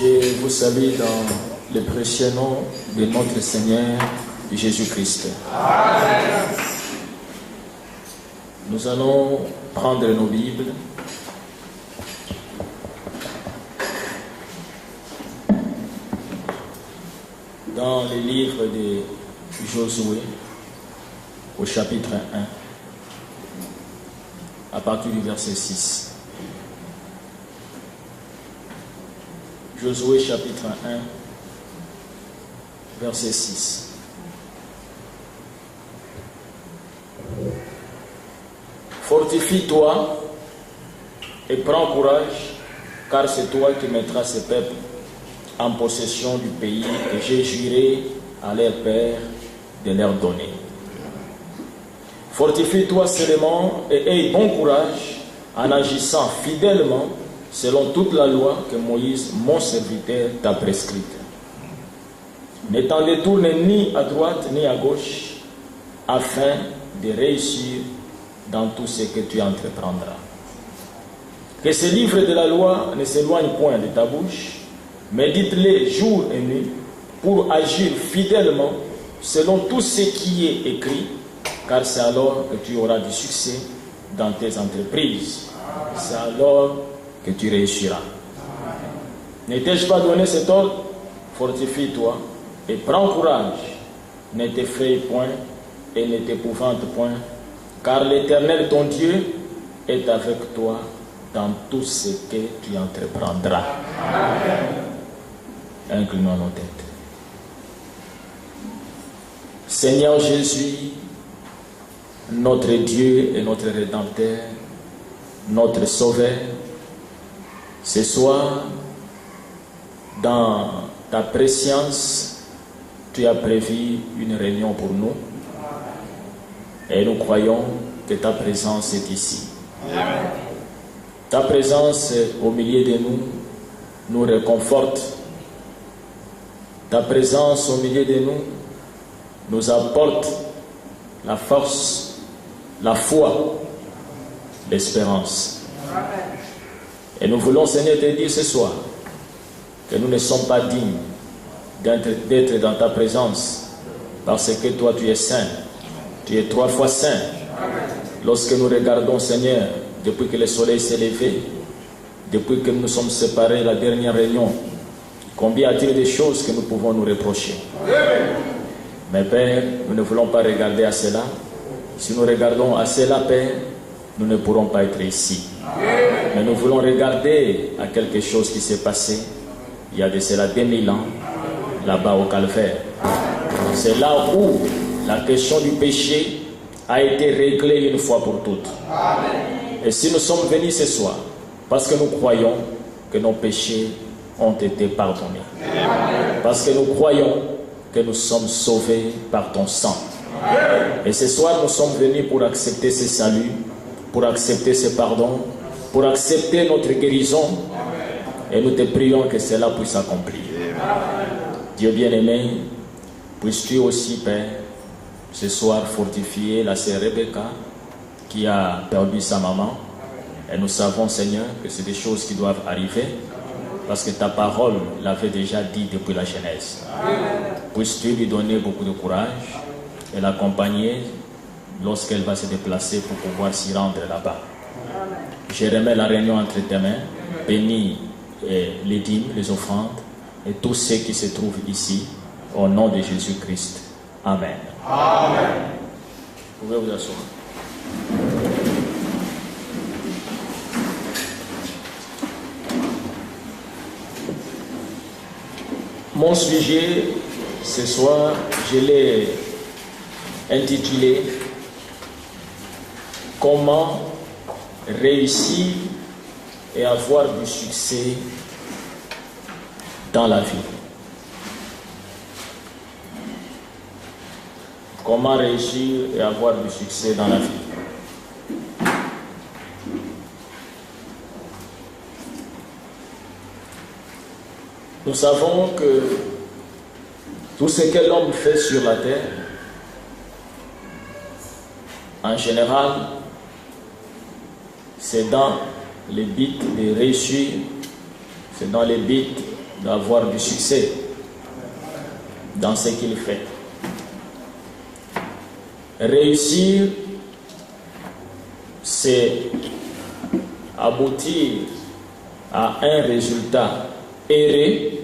Je vous salue dans le précieux nom de notre Seigneur Jésus-Christ. Amen. Nous allons prendre nos Bibles. Dans le livre de Josué, au chapitre 1, à partir du verset 6. Josué chapitre 1, verset 6. Fortifie-toi et prends courage, car c'est toi qui mettras ce peuple en possession du pays que j'ai juré à leur père de leur donner. Fortifie-toi seulement et aie bon courage en agissant fidèlement selon toute la loi que Moïse, mon serviteur, t'a prescrite. Ne t'en détourne ni à droite ni à gauche, afin de réussir dans tout ce que tu entreprendras. Que ce livre de la loi ne s'éloigne point de ta bouche, médite-les jour et nuit, pour agir fidèlement selon tout ce qui est écrit, car c'est alors que tu auras du succès dans tes entreprises. C'est alors que tu réussiras. Ne t'ai-je pas donné cet ordre? Fortifie-toi et prends courage. Ne t'effraie point et ne t'épouvante point, car l'Éternel ton Dieu est avec toi dans tout ce que tu entreprendras. Inclinons nos têtes. Seigneur Jésus, notre Dieu et notre Rédempteur, notre Sauveur, ce soir, dans ta préscience, tu as prévu une réunion pour nous et nous croyons que ta présence est ici. Amen. Ta présence au milieu de nous nous réconforte. Ta présence au milieu de nous nous apporte la force, la foi, l'espérance. Amen. Et nous voulons, Seigneur, te dire ce soir que nous ne sommes pas dignes d'être dans ta présence, parce que toi, tu es saint. Tu es 3 fois saint. Lorsque nous regardons, Seigneur, depuis que le soleil s'est levé, depuis que nous sommes séparés la dernière réunion, combien a-t-il de choses que nous pouvons nous reprocher? Mais Père, nous ne voulons pas regarder à cela. Si nous regardons à cela, Père, nous ne pourrons pas être ici. Mais nous voulons regarder à quelque chose qui s'est passé il y a de cela 2000 ans, là-bas au Calvaire. C'est là où la question du péché a été réglée une fois pour toutes. Et si nous sommes venus ce soir, parce que nous croyons que nos péchés ont été pardonnés, parce que nous croyons que nous sommes sauvés par ton sang. Et ce soir, nous sommes venus pour accepter ce salut, pour accepter ce pardon, pour accepter notre guérison. Et nous te prions que cela puisse s'accomplir. Dieu bien-aimé, puisses-tu aussi, Père, ce soir fortifier la sœur Rebecca qui a perdu sa maman. Et nous savons, Seigneur, que c'est des choses qui doivent arriver, parce que ta parole l'avait déjà dit depuis la Genèse. Puisses-tu lui donner beaucoup de courage et l'accompagner lorsqu'elle va se déplacer pour pouvoir s'y rendre là-bas. Je remets la réunion entre tes mains, bénis les dîmes, les offrandes et tous ceux qui se trouvent ici, au nom de Jésus-Christ. Amen. Amen. Vous pouvez vous asseoir. Mon sujet ce soir, je l'ai intitulé « Comment réussir et avoir du succès dans la vie ». Comment réussir et avoir du succès dans la vie. Nous savons que tout ce que l'homme fait sur la terre, en général, c'est dans le but de réussir, c'est dans le but d'avoir du succès dans ce qu'il fait. Réussir, c'est aboutir à un résultat erré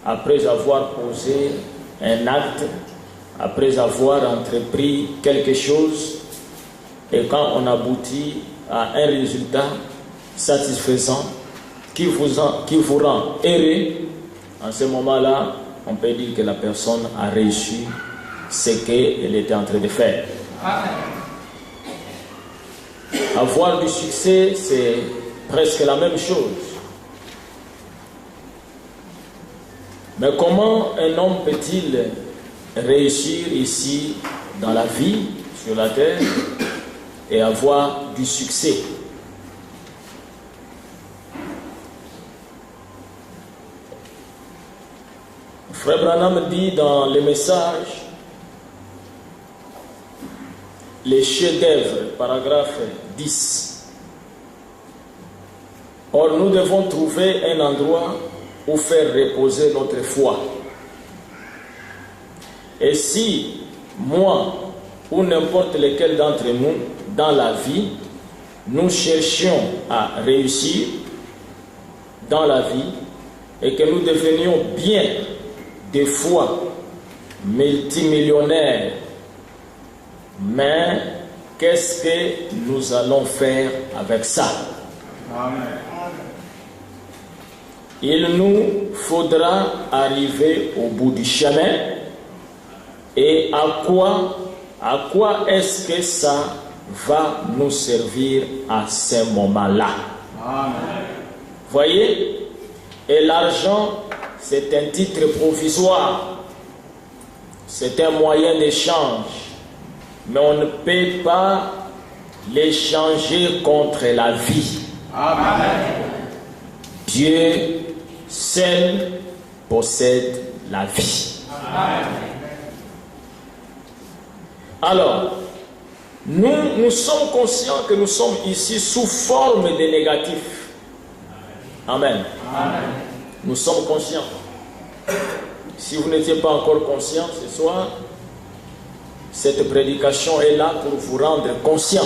après avoir posé un acte, après avoir entrepris quelque chose, et quand on aboutit à un résultat satisfaisant qui vous rend heureux, en ce moment-là, on peut dire que la personne a réussi ce qu'elle était en train de faire. Avoir du succès, c'est presque la même chose. Mais comment un homme peut-il réussir ici dans la vie, sur la terre, et avoir du succès? Frère Branham dit dans le message, les chefs-d'œuvre, paragraphe 10. Or, nous devons trouver un endroit où faire reposer notre foi. Et si moi ou n'importe lequel d'entre nous, dans la vie, nous cherchions à réussir dans la vie et que nous devenions bien des fois multimillionnaires, mais qu'est-ce que nous allons faire avec ça? Amen. Il nous faudra arriver au bout du chemin. Et à quoi est-ce que ça va nous servir à ce moment-là? Voyez? Et l'argent, c'est un titre provisoire. C'est un moyen d'échange. Mais on ne peut pas l'échanger contre la vie. Amen. Dieu seul possède la vie. Amen. Alors, nous sommes conscients que nous sommes ici sous forme de négatif. Amen. Amen. Nous sommes conscients. Si vous n'étiez pas encore conscient ce soir, cette prédication est là pour vous rendre conscient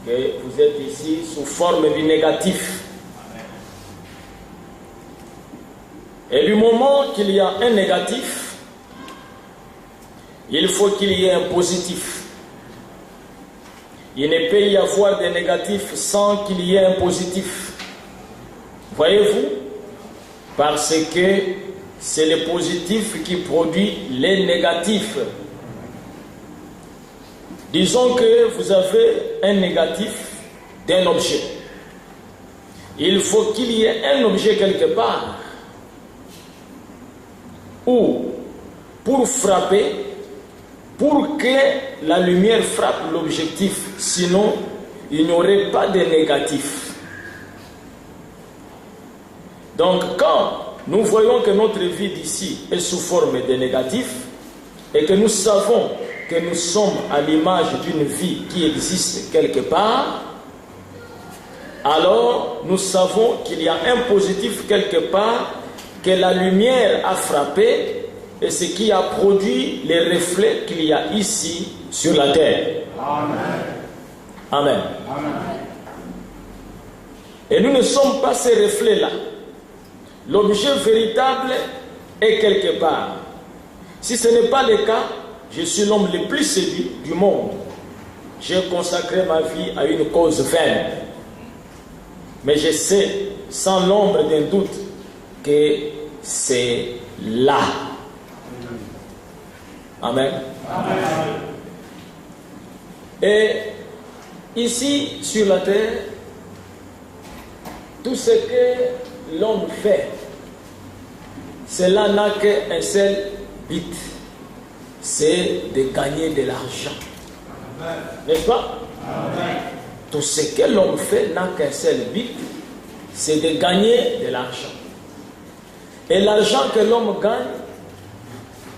que vous êtes ici sous forme du négatif. Et du moment qu'il y a un négatif, il faut qu'il y ait un positif. Il ne peut y avoir de négatif sans qu'il y ait un positif. Voyez-vous? Parce que c'est le positif qui produit les négatifs. Disons que vous avez un négatif d'un objet. Il faut qu'il y ait un objet quelque part où, pour frapper, pour que la lumière frappe l'objectif, sinon il n'y aurait pas de négatif. Donc quand nous voyons que notre vie d'ici est sous forme de négatif et que nous savons que nous sommes à l'image d'une vie qui existe quelque part, alors nous savons qu'il y a un positif quelque part, que la lumière a frappé et ce qui a produit les reflets qu'il y a ici sur la terre. Amen. Amen. Amen. Et nous ne sommes pas ces reflets-là. L'objet véritable est quelque part. Si ce n'est pas le cas, je suis l'homme le plus séduit du monde. J'ai consacré ma vie à une cause vaine. Mais je sais, sans l'ombre d'un doute, que c'est là. Amen. Amen. Et ici, sur la terre, tout ce que l'homme fait, cela n'a qu'un seul but, c'est de gagner de l'argent. N'est-ce pas? Amen. Tout ce que l'homme fait n'a qu'un seul but, c'est de gagner de l'argent. Et l'argent que l'homme gagne,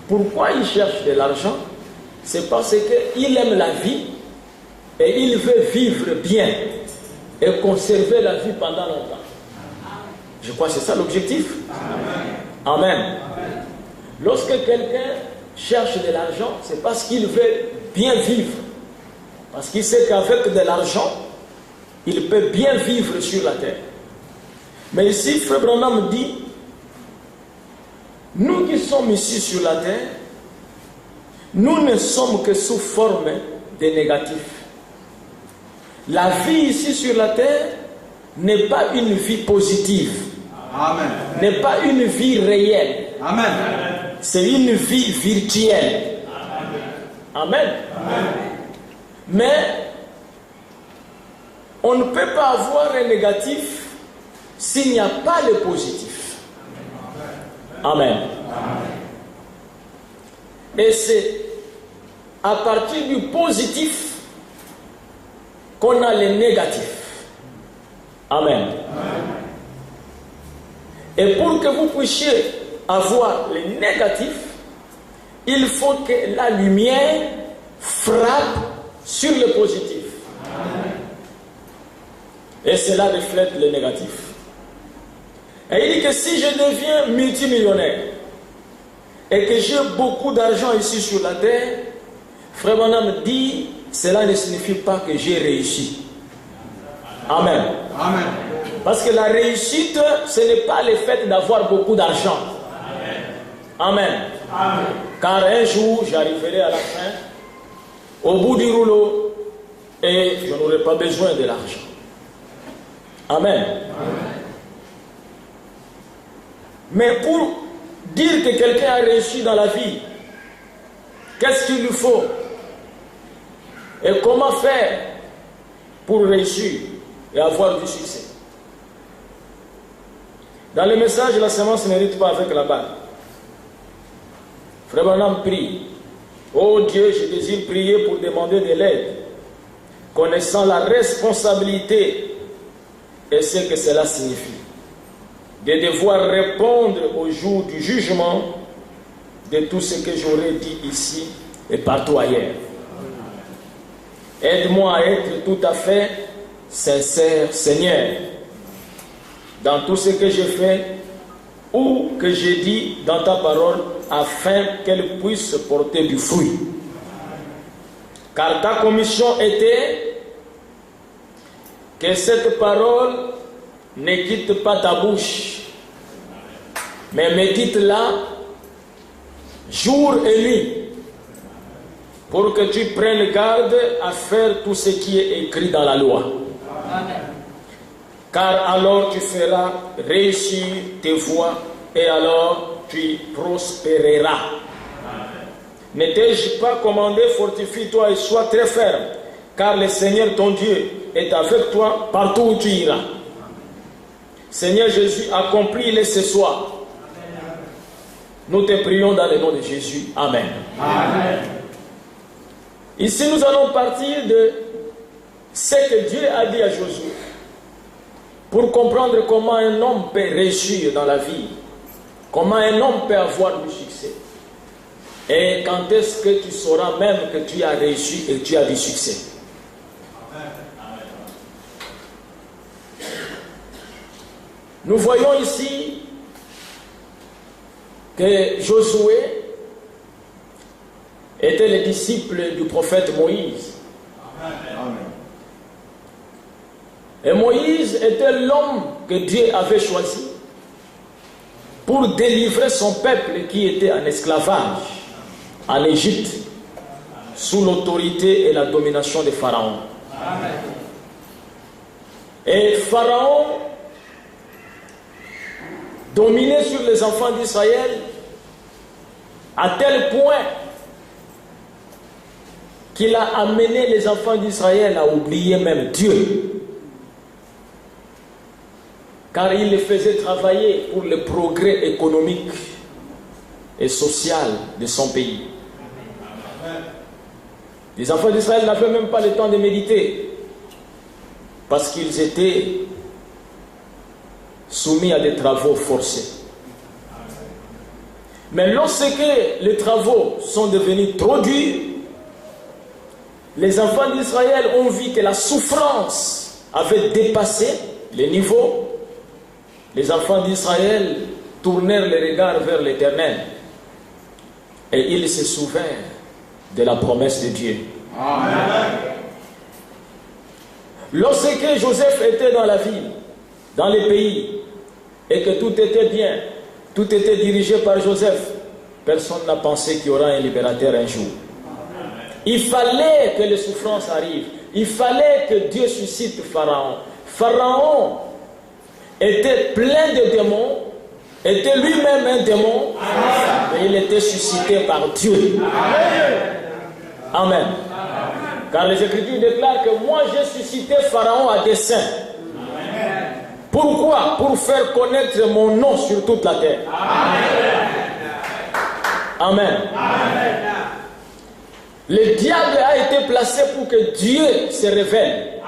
pourquoi il cherche de l'argent? C'est parce qu'il aime la vie et il veut vivre bien et conserver la vie pendant longtemps. Je crois que c'est ça l'objectif. Amen. Lorsque quelqu'un cherche de l'argent, c'est parce qu'il veut bien vivre. Parce qu'il sait qu'avec de l'argent, il peut bien vivre sur la terre. Mais ici, Frère Branham dit, nous qui sommes ici sur la terre, nous ne sommes que sous forme de négatifs. La vie ici sur la terre n'est pas une vie positive. Amen. N'est pas une vie réelle. Amen. C'est une vie virtuelle. Amen. Amen. Mais on ne peut pas avoir un négatif s'il n'y a pas le positif. Amen. Et c'est à partir du positif qu'on a le négatif. Amen. Et pour que vous puissiez avoir le négatif, il faut que la lumière frappe sur le positif. Et cela reflète le négatif. Et il dit que si je deviens multimillionnaire et que j'ai beaucoup d'argent ici sur la terre, Frère Branham dit, cela ne signifie pas que j'ai réussi. Amen. Amen. Parce que la réussite, ce n'est pas le fait d'avoir beaucoup d'argent. Amen. Amen. Car un jour, j'arriverai à la fin, au bout du rouleau, et je n'aurai pas besoin de l'argent. Amen. Amen. Mais pour dire que quelqu'un a réussi dans la vie, qu'est-ce qu'il lui faut? Et comment faire pour réussir et avoir du succès? Dans le message, la semence n'hérite pas avec la balle. Frère Branham prie. Oh Dieu, je désire prier pour demander de l'aide, connaissant la responsabilité et ce que cela signifie, de devoir répondre au jour du jugement de tout ce que j'aurais dit ici et partout ailleurs. Aide-moi à être tout à fait sincère, Seigneur, dans tout ce que j'ai fait ou que j'ai dit dans ta parole, afin qu'elle puisse porter du fruit. Car ta commission était que cette parole ne quitte pas ta bouche, mais médite-la jour et nuit, pour que tu prennes garde à faire tout ce qui est écrit dans la loi. Amen. Car alors tu feras réussir tes voies et alors tu prospéreras. Ne t'ai-je pas commandé, fortifie-toi et sois très ferme, car le Seigneur ton Dieu est avec toi partout où tu iras. Seigneur Jésus, accomplis-le ce soir. Nous te prions dans le nom de Jésus. Amen. Amen. Ici, nous allons partir de ce que Dieu a dit à Josué pour comprendre comment un homme peut réussir dans la vie, comment un homme peut avoir du succès. Et quand est-ce que tu sauras même que tu as réussi et tu as du succès? Nous voyons ici que Josué était le disciple du prophète Moïse. Amen. Et Moïse était l'homme que Dieu avait choisi pour délivrer son peuple qui était en esclavage en Égypte sous l'autorité et la domination de Pharaon. Amen. Et Pharaon dominait sur les enfants d'Israël à tel point qu'il a amené les enfants d'Israël à oublier même Dieu. Car il les faisait travailler pour le progrès économique et social de son pays. Les enfants d'Israël n'avaient même pas le temps de méditer parce qu'ils étaient soumis à des travaux forcés. Mais lorsque les travaux sont devenus trop durs, les enfants d'Israël ont vu que la souffrance avait dépassé les niveaux. les enfants d'Israël tournèrent les regards vers l'Éternel et ils se souvinrent de la promesse de Dieu. Amen. Lorsque Joseph était dans la ville, dans les pays, et que tout était bien, tout était dirigé par Joseph, personne n'a pensé qu'il y aura un libérateur un jour. Il fallait que les souffrances arrivent. Il fallait que Dieu suscite Pharaon. Pharaon était plein de démons, était lui-même un démon, mais il était suscité par Dieu. Amen. Car les Écritures déclarent que moi j'ai suscité Pharaon à dessein. Pourquoi? Pour faire connaître mon nom sur toute la terre. Amen. Le diable a été placé pour que Dieu se révèle.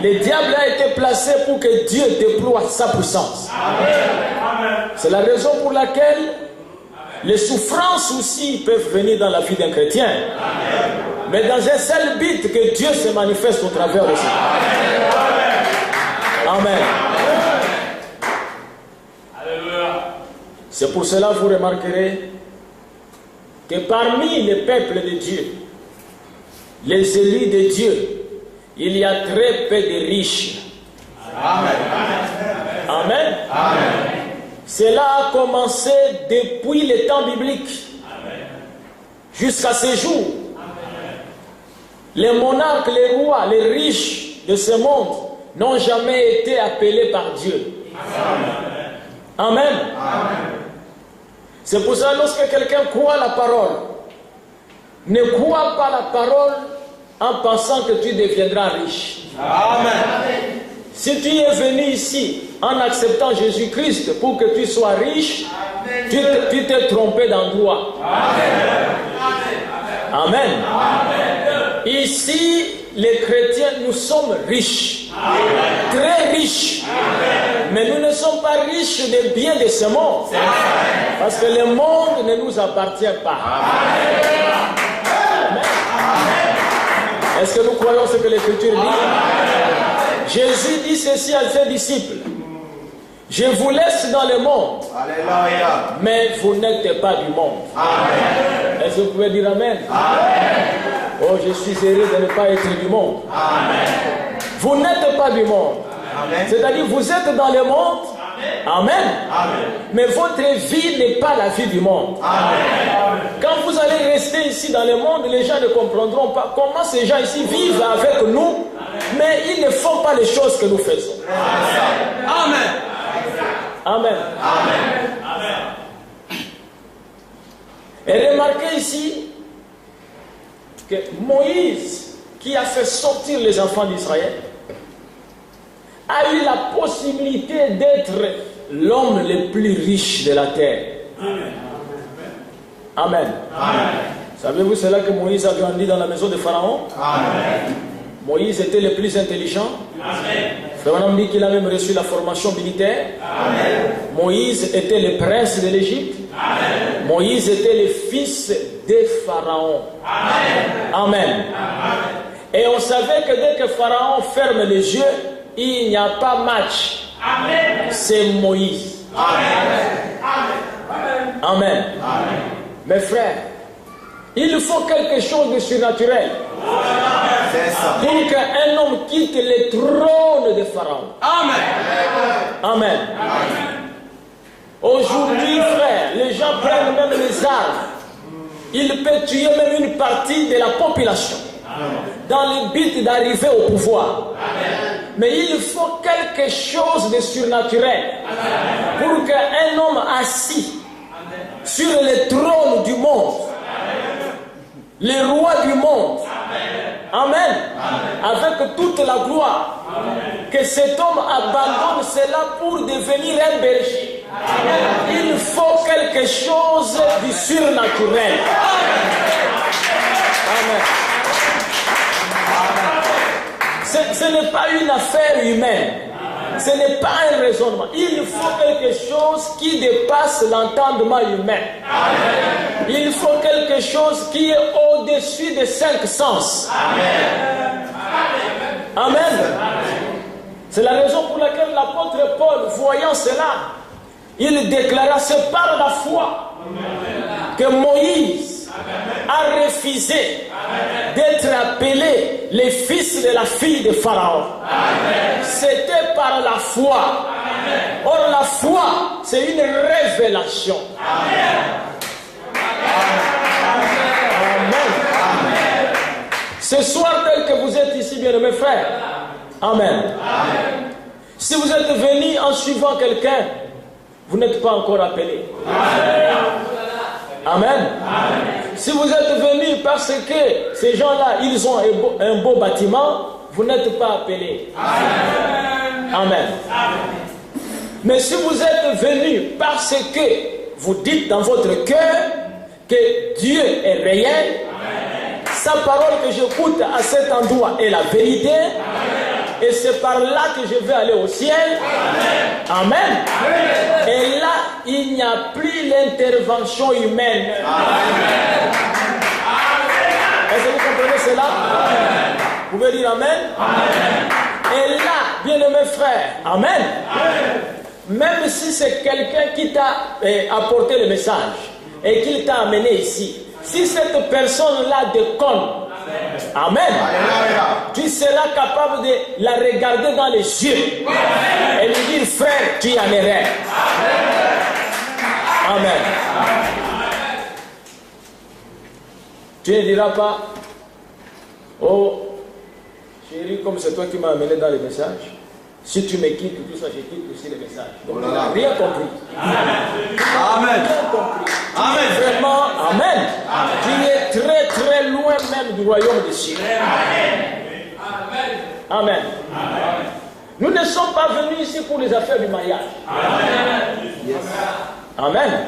Le diable a été placé pour que Dieu déploie sa puissance. C'est la raison pour laquelle les souffrances aussi peuvent venir dans la vie d'un chrétien. Mais dans un seul but, que Dieu se manifeste au travers de ça. Amen. C'est pour cela que vous remarquerez que parmi les peuples de Dieu, les élus de Dieu, il y a très peu de riches. Amen. Amen. Amen. Cela a commencé depuis les temps bibliques jusqu'à ce jour. Les monarques, les rois, les riches de ce monde n'ont jamais été appelés par Dieu. Amen. Amen. C'est pour ça que lorsque quelqu'un croit la parole, ne crois pas la parole en pensant que tu deviendras riche. Amen. Si tu es venu ici en acceptant Jésus-Christ pour que tu sois riche, tu t'es trompé d'endroit. Amen. Amen. Amen. Ici, les chrétiens, nous sommes riches. Amen. Très riches. Amen. Mais nous ne sommes pas riches des biens de ce monde. Amen. Parce que le monde ne nous appartient pas. Amen. Amen. Est-ce que nous croyons ce que l'Écriture dit? Jésus dit ceci à ses disciples. Je vous laisse dans le monde. Alléluia. Mais vous n'êtes pas du monde. Amen. Est-ce que vous pouvez dire Amen? Amen. Oh, je suis heureux de ne pas être du monde. Amen. Vous n'êtes pas du monde. C'est-à-dire, vous êtes dans le monde. Amen. Amen. Mais votre vie n'est pas la vie du monde. Amen. Quand vous allez rester ici dans le monde, les gens ne comprendront pas comment ces gens ici vivent avec nous, mais ils ne font pas les choses que nous faisons. Amen. Amen. Amen. Amen. Et remarquez ici que Moïse, qui a fait sortir les enfants d'Israël, a eu la possibilité d'être l'homme le plus riche de la terre. Amen. Amen. Amen. Savez-vous cela que Moïse a grandi dans la maison de Pharaon? Amen. Moïse était le plus intelligent. Amen. Pharaon dit qu'il a même reçu la formation militaire. Amen. Moïse était le prince de l'Égypte. Amen. Moïse était le fils de Pharaon. Amen. Amen. Amen. Et on savait que dès que Pharaon ferme les yeux, il n'y a pas match. Amen. C'est Moïse. Amen. Amen. Amen. Amen. Mes frères, il faut quelque chose de surnaturel pour qu'un homme quitte le trône de Pharaon. Amen. Amen. Amen. Aujourd'hui, frère, les gens prennent même les armes. Ils peuvent tuer même une partie de la population dans le but d'arriver au pouvoir. Amen. Mais il faut quelque chose de surnaturel pour qu'un homme assis sur le trône du monde, le roi du monde, Amen, avec toute la gloire, que cet homme abandonne cela pour devenir un berger. Il faut quelque chose de surnaturel. Amen. Ce n'est pas une affaire humaine. Ce n'est pas un raisonnement. Il faut quelque chose qui dépasse l'entendement humain. Amen. Il faut quelque chose qui est au-dessus des 5 sens. Amen. Amen. Amen. C'est la raison pour laquelle l'apôtre Paul, voyant cela, il déclara, c'est par la foi que Moïse a refusé d'être appelé les fils de la fille de Pharaon. C'était par la foi. Or, la foi, c'est une révélation. Amen. Ce soir, tel que vous êtes ici, bien-aimés frères, Amen. Si vous êtes venus en suivant quelqu'un, vous n'êtes pas encore appelé. Amen. Si vous êtes venus parce que ces gens-là, ils ont un beau bâtiment, vous n'êtes pas appelé. Amen. Mais si vous êtes venus parce que vous dites dans votre cœur que Dieu est réel, sa parole que j'écoute à cet endroit est la vérité, et c'est par là que je vais aller au ciel. Amen. Et là, il n'y a plus l'intervention humaine. Est-ce que vous comprenez cela? Vous pouvez dire Amen. Et là, bien-aimés frères, Amen. Même si c'est quelqu'un qui t'a apporté le message et qu'il t'a amené ici, si cette personne-là déconne, Amen, tu seras capable de la regarder dans les yeux et lui dire, frère, tu en es rêve. Amen. Tu ne diras pas, oh, chérie, comme c'est toi qui m'as amené dans les messages, si tu me quittes, tout ça, je quitte aussi les messages. Donc, tu n'as rien compris. Amen. Rien compris. Amen. Vraiment, Amen. Tu es très très loin même du royaume des cieux. Amen. Nous ne sommes pas venus ici pour les affaires du mariage. Amen.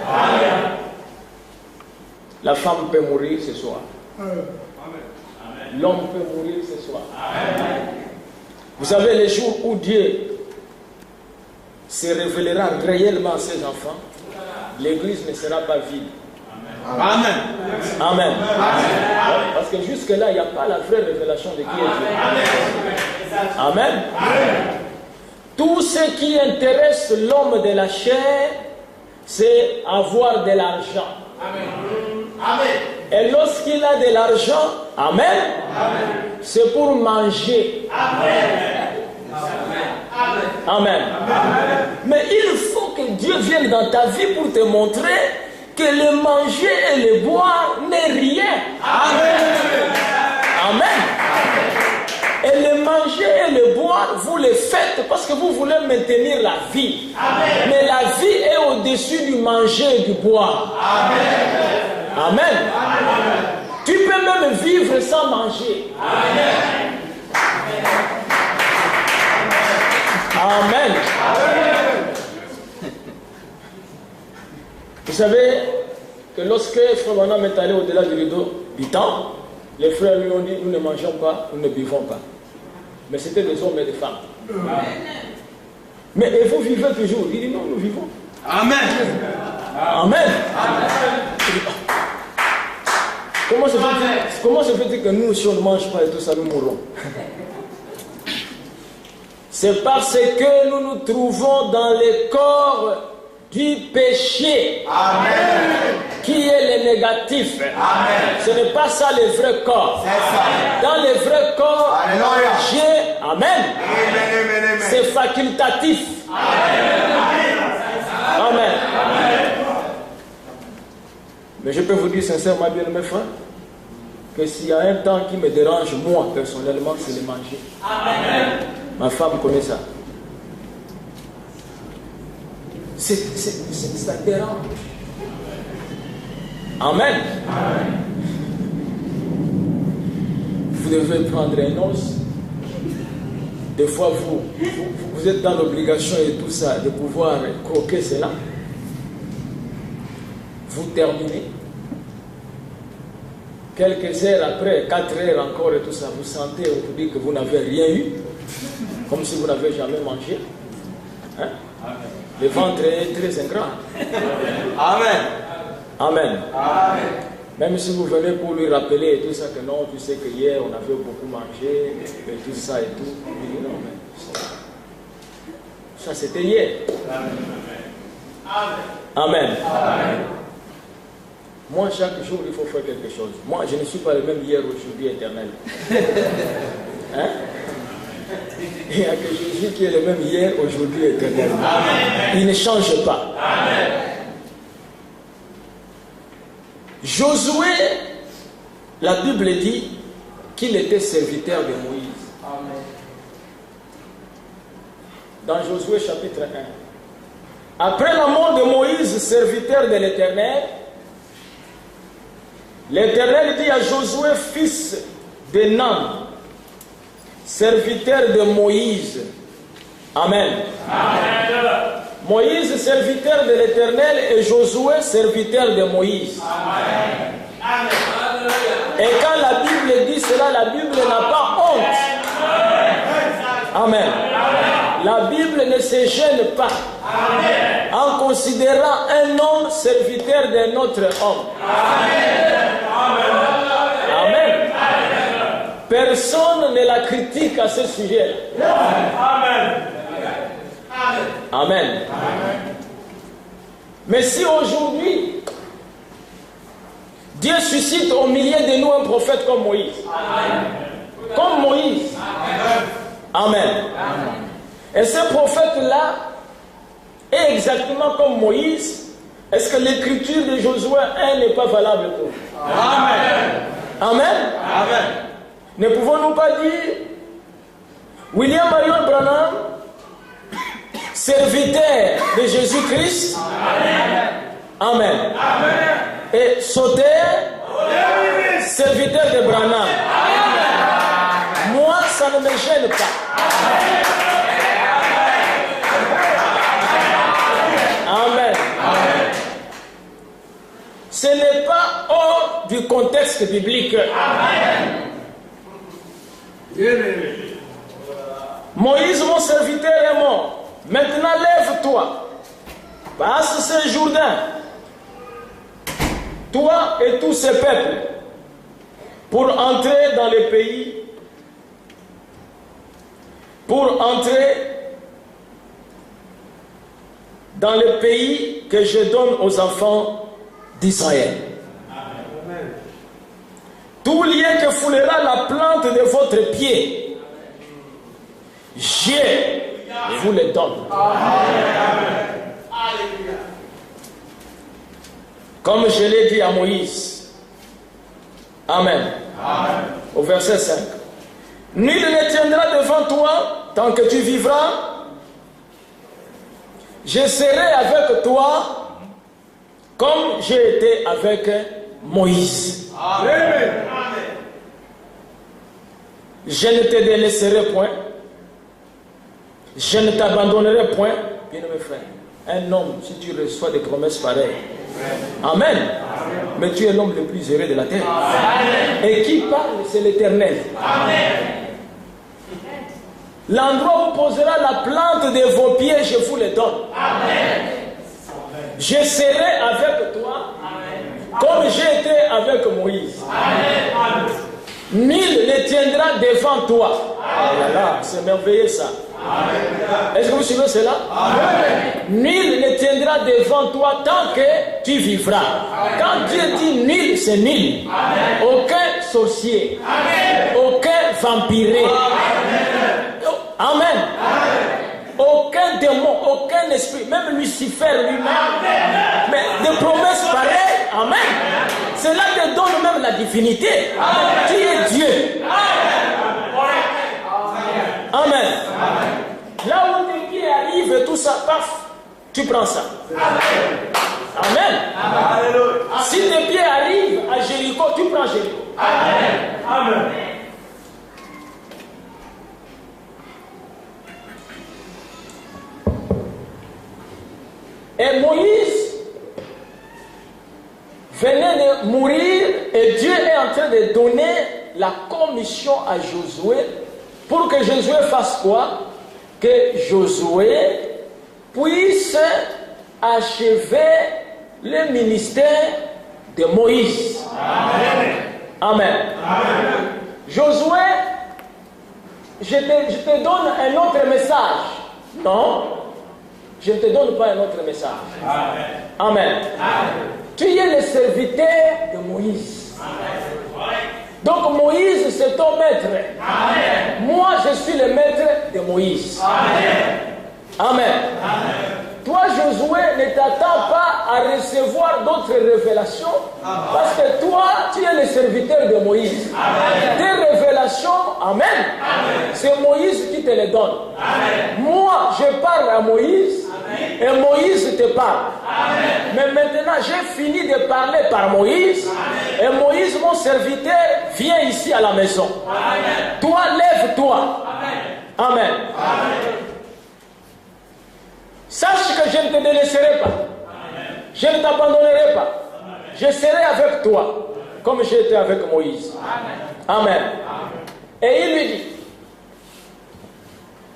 La femme peut mourir ce soir. L'homme peut mourir ce soir. Vous savez, les jours où Dieu se révélera réellement à ses enfants, l'église ne sera pas vide. Amen. Amen. Parce que jusque-là, il n'y a pas la vraie révélation de qui est Dieu. Amen. Tout ce qui intéresse l'homme de la chair, c'est avoir de l'argent. Et lorsqu'il a de l'argent, Amen, c'est pour manger. Amen. Mais il faut que Dieu vienne dans ta vie pour te montrer que le manger et le boire n'est rien. Amen. Et le manger et le boire, vous le faites parce que vous voulez maintenir la vie. Mais la vie est au-dessus du manger et du boire. Amen. Tu peux même vivre sans manger. Amen. Vous savez que lorsque Frère Branham est allé au-delà du rideau du temps, les frères lui ont dit, nous ne mangeons pas, nous ne buvons pas. Mais c'était des hommes et des femmes. Mais et vous vivez toujours? Il dit non, nous vivons. Amen. Amen. Comment se fait-il que nous, si on ne mange pas et tout ça, nous mourrons? C'est parce que nous nous trouvons dans le corps du péché. Amen. Qui est le négatif. Amen. Ce n'est pas ça le vrai corps. Dans le vrai corps, Dieu, Amen, c'est facultatif. Amen. Mais je peux vous dire sincèrement, bien mes frères, que s'il y a un temps qui me dérange, moi, personnellement, c'est le manger. Amen. Ma femme connaît ça. Ça dérange. Amen. Amen. Vous devez prendre un os. Des fois, vous êtes dans l'obligation et tout ça de pouvoir croquer cela. Vous terminez. Quelques heures après, 4 heures encore et tout ça, vous sentez, on vous dit que vous n'avez rien eu, comme si vous n'avez jamais mangé. Hein? Le ventre est très ingrat. Amen. Amen. Amen. Même si vous venez pour lui rappeler et tout ça, que non, tu sais que hier on avait beaucoup mangé, et tout ça et tout, il dit non, mais Ça, c'était hier. Amen. Amen. Amen. Moi, chaque jour, il faut faire quelque chose. Moi, je ne suis pas le même hier, aujourd'hui, éternel. Hein? Il y a que Jésus qui est le même hier, aujourd'hui, éternel. Amen. Il ne change pas. Amen. Josué, la Bible dit qu'il était serviteur de Moïse. Amen. Dans Josué chapitre 1. Après la mort de Moïse, serviteur de l'Éternel, l'Éternel dit à Josué, fils de Nun, serviteur de Moïse. Amen. Amen. Moïse, serviteur de l'Éternel, et Josué, serviteur de Moïse. Amen. Amen. Et quand la Bible dit cela, la Bible n'a pas honte. Amen. La Bible ne se gêne pas. Amen. En considérant un homme serviteur d'un autre homme. Amen. Amen. Amen. Personne ne la critique à ce sujet-là. Amen. Amen. Amen. Mais si aujourd'hui, Dieu suscite au milieu de nous un prophète comme Moïse. Amen. Comme Moïse. Amen. Amen. Et ce prophète-là est exactement comme Moïse. Est-ce que l'écriture de Josué 1 n'est pas valable pour vous? Amen. Amen. Amen. Ne pouvons-nous pas dire William Marion Branham, serviteur de Jésus-Christ? Amen. Amen. Amen. Et Sauter, serviteur de Branham. Amen. Moi, ça ne me gêne pas. Amen. Amen. Amen. Ce n'est pas hors du contexte biblique. Amen. Moïse, mon serviteur, est mort. Maintenant, lève-toi. Passe ce Jourdain. Toi et tous ces peuples. Pour entrer dans le pays. Pour entrer dans le pays que je donne aux enfants d'Israël. Tout lieu que foulera la plante de votre pied, je vous le donne. Comme je l'ai dit à Moïse. Amen. Amen. Au verset 5. Nul ne tiendra devant toi tant que tu vivras. Je serai avec toi comme j'ai été avec Moïse. Amen. Je ne te délaisserai point. Je ne t'abandonnerai point. Bien mes frères, un homme, si tu reçois des promesses pareilles, Amen. Amen. Mais tu es l'homme le plus heureux de la terre. Amen. Et qui parle, c'est l'Éternel. L'endroit où posera la plante de vos pieds, je vous le donne. Amen. Je serai avec toi. Amen. Comme j'ai été avec Moïse. Amen. Nul ne tiendra devant toi. Voilà, c'est merveilleux ça. Est-ce que vous suivez cela? Amen. Nul ne tiendra devant toi tant que tu vivras. Amen. Quand Dieu dit nul, c'est nul. Amen. Aucun sorcier. Amen. Aucun vampiré. Amen. Amen. Amen. Aucun démon, aucun esprit, même Lucifer lui-même. Mais des promesses pareilles. Amen. Cela te donne même la divinité. Amen. Tu es Dieu. Amen. Amen. Là où tes pieds arrivent et tout ça, paf, tu prends ça. Amen. Amen. Si tes pieds arrivent à Jéricho, tu prends Jéricho. Amen. Amen. Et Moïse venait de mourir et Dieu est en train de donner la commission à Josué pour que Josué fasse quoi? Que Josué puisse achever le ministère de Moïse. Amen. Amen. Amen. Josué, je te donne un autre message. Non, Je ne te donne pas un autre message. Amen. Amen. Tu es le serviteur de Moïse. Amen. Donc Moïse, c'est ton maître. Amen. Moi, je suis le maître de Moïse. Amen. Amen. Amen. Toi, Josué, ne t'attends pas à recevoir d'autres révélations, parce que toi, tu es le serviteur de Moïse. Amen. Tes révélations, amen, c'est Moïse qui te les donne. Amen. Moi, je parle à Moïse, et Moïse te parle. Amen. Mais maintenant, j'ai fini de parler par Moïse, et Moïse, mon serviteur, vient ici à la maison. Amen. Toi, lève-toi. Amen. Amen. Amen. Sache que je ne te délaisserai pas. Amen. Je ne t'abandonnerai pas. Amen. Je serai avec toi, comme j'ai été avec Moïse. Amen. Amen. Amen. Et il lui dit,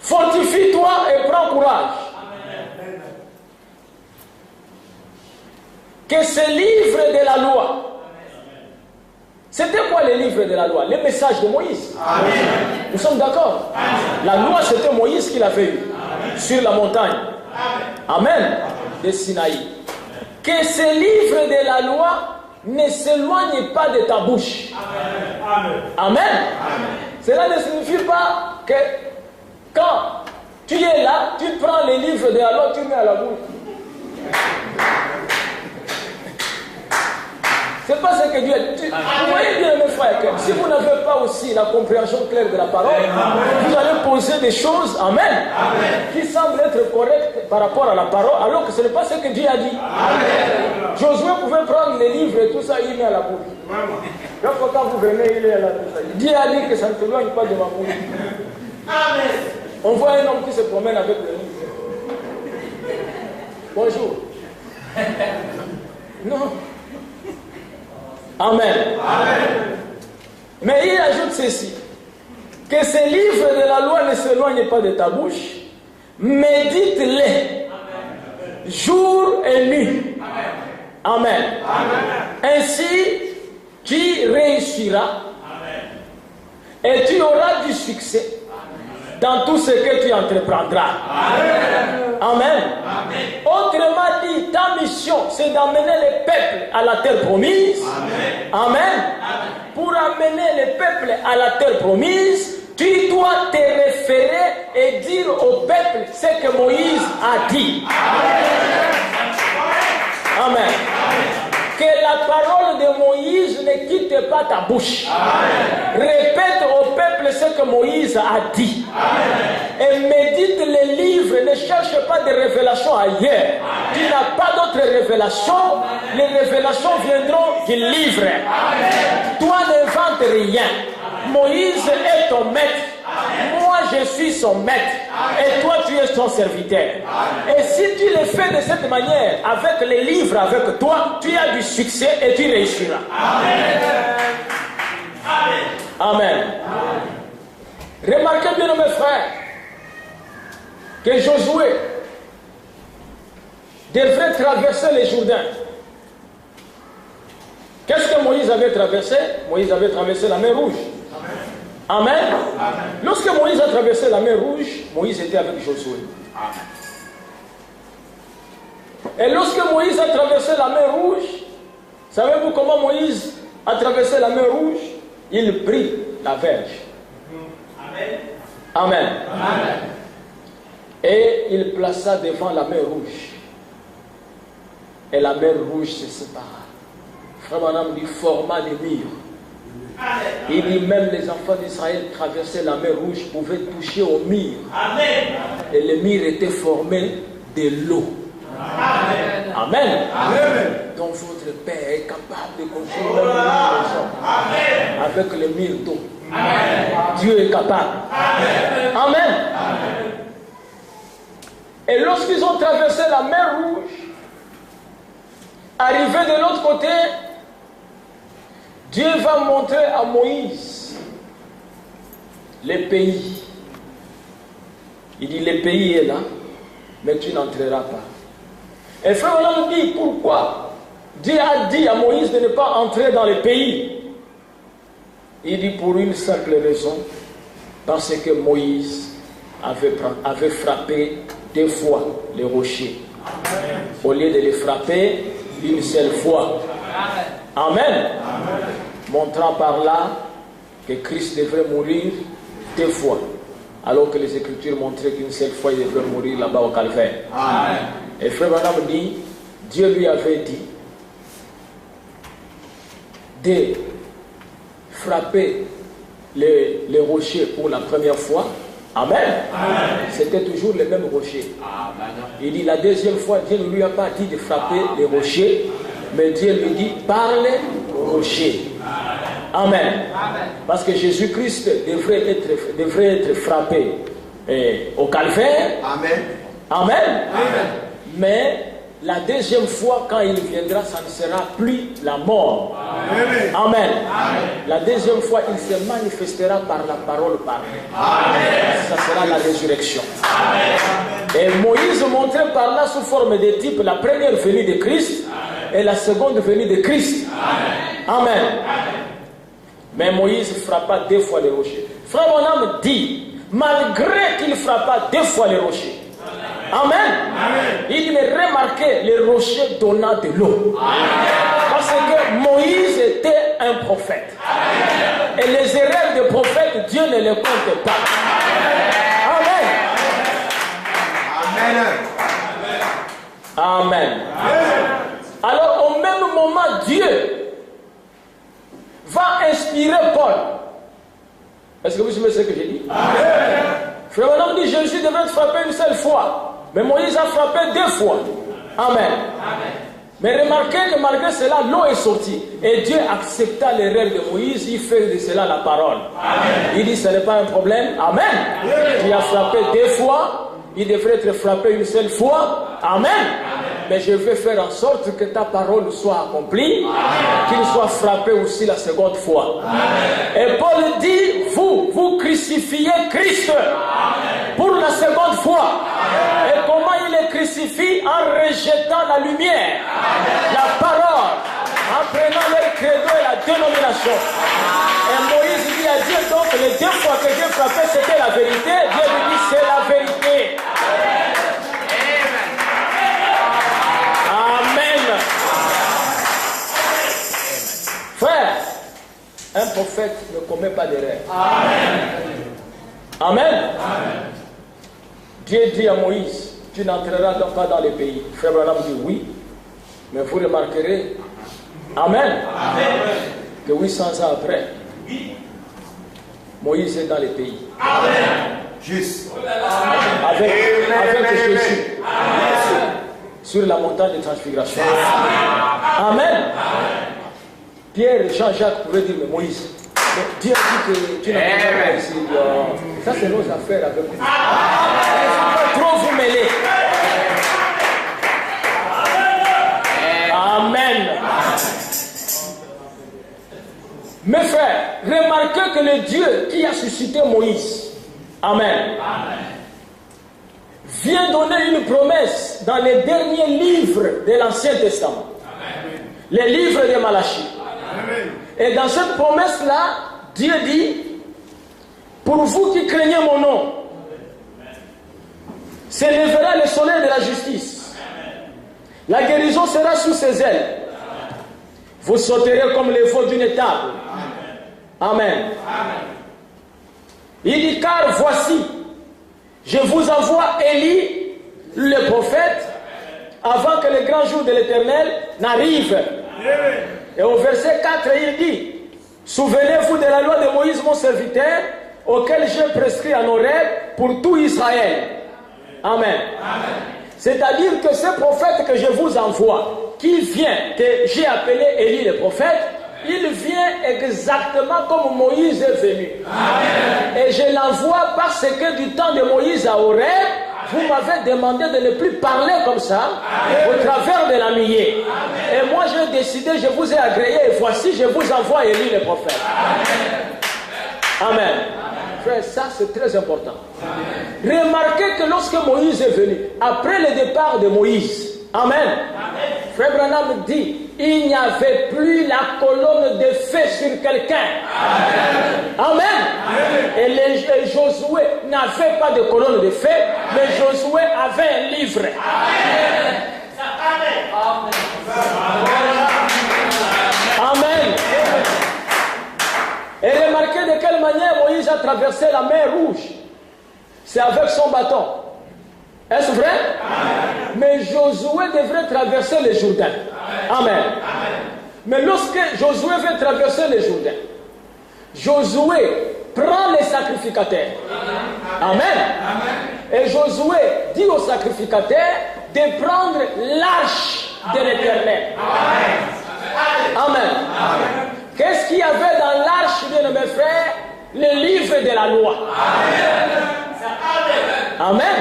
fortifie-toi et prends courage. Amen. Que ce livre de la loi, c'était quoi le livre de la loi? Les messages de Moïse. Amen. Nous sommes d'accord? La loi, c'était Moïse qui l'avait eu sur la montagne. Amen. De Sinaï. Que ce livre de la loi ne s'éloigne pas de ta bouche. Amen. Amen. Amen. Cela ne signifie pas que quand tu es là, tu prends le livre de la loi, tu mets à la bouche. C'est pas ce que Dieu dit. Vous voyez bien, mes frères, que si vous n'avez pas aussi la compréhension claire de la parole, vous allez poser des choses, amen, qui semblent être correctes par rapport à la parole, alors que ce n'est pas ce que Dieu a dit. Amen. Josué pouvait prendre les livres et tout ça, il met à la bouche. Quand vous venez, il est à la bouche. Dieu a dit que ça ne s'éloigne pas de ma bouche. Amen. On voit un homme qui se promène avec le livre. Bonjour. Non. Amen. Amen. Mais il ajoute ceci, que ces livres de la loi ne s'éloignent pas de ta bouche, médite-les jour et nuit. Amen. Amen. Ainsi, tu réussiras. Amen. Et tu auras du succès dans tout ce que tu entreprendras. Amen. Amen. Amen. Autrement dit, ta mission, c'est d'amener les peuples à la terre promise. Amen. Amen. Amen. Pour amener les peuples à la terre promise, tu dois te référer et dire au peuple ce que Moïse a dit. Amen. Amen. Que la parole de Moïse ne quitte pas ta bouche. Amen. Répète au peuple ce que Moïse a dit. Amen. Et médite les livres, ne cherche pas de révélations ailleurs. Amen. Tu n'as pas d'autres révélations. Les révélations viendront du livre. Amen. Toi n'invente rien. Amen. Moïse est ton maître. Amen. Moi je suis son maître. Amen. Et toi tu es son serviteur. Amen. Et si tu le fais de cette manière, avec les livres avec toi, tu as du succès et tu réussiras. Amen. Amen. Amen. Amen. Remarquez bien mes frères que Josué devrait traverser le Jourdain. Qu'est-ce que Moïse avait traversé? Moïse avait traversé la mer Rouge. Amen. Amen. Lorsque Moïse a traversé la mer Rouge, Moïse était avec Josué. Amen. Et lorsque Moïse a traversé la mer Rouge, savez-vous comment Moïse a traversé la mer Rouge? Il prit la verge. Amen. Amen. Amen. Et il plaça devant la mer Rouge. Et la mer Rouge se sépara. Frère Branham dit format des murs. Il dit même les enfants d'Israël traversaient la mer Rouge, pouvaient toucher au mur. Amen. Et le mur était formé de l'eau. Amen. Amen. Amen. Donc votre Père est capable de construire même une maison avec le mur d'eau. Amen. Dieu est capable. Amen. Amen. Amen. Et lorsqu'ils ont traversé la mer Rouge, arrivés de l'autre côté, Dieu va montrer à Moïse les pays. Il dit, le pays est là, mais tu n'entreras pas. Et frère, on dit, pourquoi Dieu a dit à Moïse de ne pas entrer dans le pays? Il dit, pour une simple raison, parce que Moïse avait frappé 2 fois les rochers. Au lieu de les frapper une seule fois. Amen. Montrant par là que Christ devrait mourir 2 fois. Alors que les Écritures montraient qu'une seule fois il devrait mourir là-bas au calvaire. Amen. Et Frère Branham dit, Dieu lui avait dit de frapper les rochers pour la première fois. Amen. Amen. C'était toujours les mêmes rochers. Amen. Il dit la deuxième fois, Dieu ne lui a pas dit de frapper les rochers, mais Dieu lui dit parle aux rochers. Amen. Amen. Parce que Jésus-Christ devrait être frappé au calvaire. Amen. Amen. Amen. Mais la deuxième fois, quand il viendra, ça ne sera plus la mort. Amen. Amen. Amen. La deuxième fois, il se manifestera par la parole parlée. Amen. Ça sera la résurrection. Amen. Et Moïse montrait par là sous forme de type la première venue de Christ et la seconde venue de Christ. Amen. Amen. Mais Moïse frappa 2 fois les rochers. Frère Branham dit, malgré qu'il frappa 2 fois les rochers, Amen. Amen. Il remarquait les rochers donnant de l'eau. Parce que Moïse était un prophète. Amen. Et les erreurs des prophètes, Dieu ne les compte pas. Amen. Amen. Amen. Amen. Alors au même moment, Dieu va inspirer Paul. Est-ce que vous savez ce que j'ai dit? Amen. Frère Branham dit Jésus devait être frappé une seule fois. Mais Moïse a frappé 2 fois. Amen. Amen. Mais remarquez que malgré cela, l'eau est sortie. Et Dieu accepta l'erreur de Moïse. Il fait de cela la parole. Amen. Il dit ce n'est pas un problème. Amen. Tu as frappé 2 fois. Il devrait être frappé une seule fois. Amen. Mais je vais faire en sorte que ta parole soit accomplie. Qu'il soit frappé aussi la seconde fois. Amen. Et Paul dit, vous crucifiez Christ. Amen. Pour la seconde fois. Amen. Et comment il est crucifié? En rejetant la lumière. Amen. La parole. En prenant leur credo et la dénomination. Et Moïse dit à Dieu, donc les 2 fois que Dieu frappait, c'était la vérité. Dieu lui dit, c'est la vérité. Amen. Frère, un prophète ne commet pas d'erreur. Amen. Amen. Amen. Dieu dit à Moïse, tu n'entreras pas dans les pays. Frère Branham dit oui, mais vous remarquerez, Amen, que 800 ans après, Moïse est dans les pays. Amen. Juste. Avec Jésus. Amen. Sur la montagne de transfiguration. Amen. Amen. Pierre et Jean-Jacques pouvaient dire, mais Moïse, Dieu a dit que tu n'as pas ici. Ça, c'est nos affaires avec vous. Il ne faut pas trop vous mêler. Amen. Mes frères, remarquez que le Dieu qui a suscité Moïse, Amen, vient donner une promesse dans les derniers livres de l'Ancien Testament. Amen. Les livres de Malachie. Amen. Et dans cette promesse-là, Dieu dit, pour vous qui craignez mon nom, s'élèvera le soleil de la justice. Amen. La guérison sera sous ses ailes. Vous sauterez comme les veaux d'une étable. Amen. Amen. Il dit, car voici, je vous envoie Élie, le prophète, avant que le grand jour de l'Éternel n'arrive. Et au verset 4, il dit, souvenez-vous de la loi de Moïse, mon serviteur, auquel j'ai prescrit en Horeb pour tout Israël. Amen. Amen. C'est-à-dire que ce prophète que je vous envoie, qui vient, que j'ai appelé Élie le prophète, il vient exactement comme Moïse est venu. Amen. Et je l'envoie parce que du temps de Moïse à Horeb, vous m'avez demandé de ne plus parler comme ça. Amen. Au travers de la nuée. Et moi j'ai décidé, je vous ai agréé et voici je vous envoie Élie le prophète. Amen. Amen. Frère, ça c'est très important. Amen. Remarquez que lorsque Moïse est venu, après le départ de Moïse, Amen. Amen. Frère Branham dit, il n'y avait plus la colonne de feu sur quelqu'un. Amen. Et Josué n'avait pas de colonne de feu, mais Josué avait un livre. Amen. Et remarquez de quelle manière Moïse a traversé la mer Rouge. C'est avec son bâton. Est-ce vrai? Mais Josué devrait traverser le Jourdain. Amen. Mais lorsque Josué veut traverser le Jourdain, Josué prend les sacrificateurs. Amen. Et Josué dit aux sacrificateurs de prendre l'arche de l'Éternel. Amen. Qu'est-ce qu'il y avait dans l'arche de mes frères? Le livre de la loi. Amen.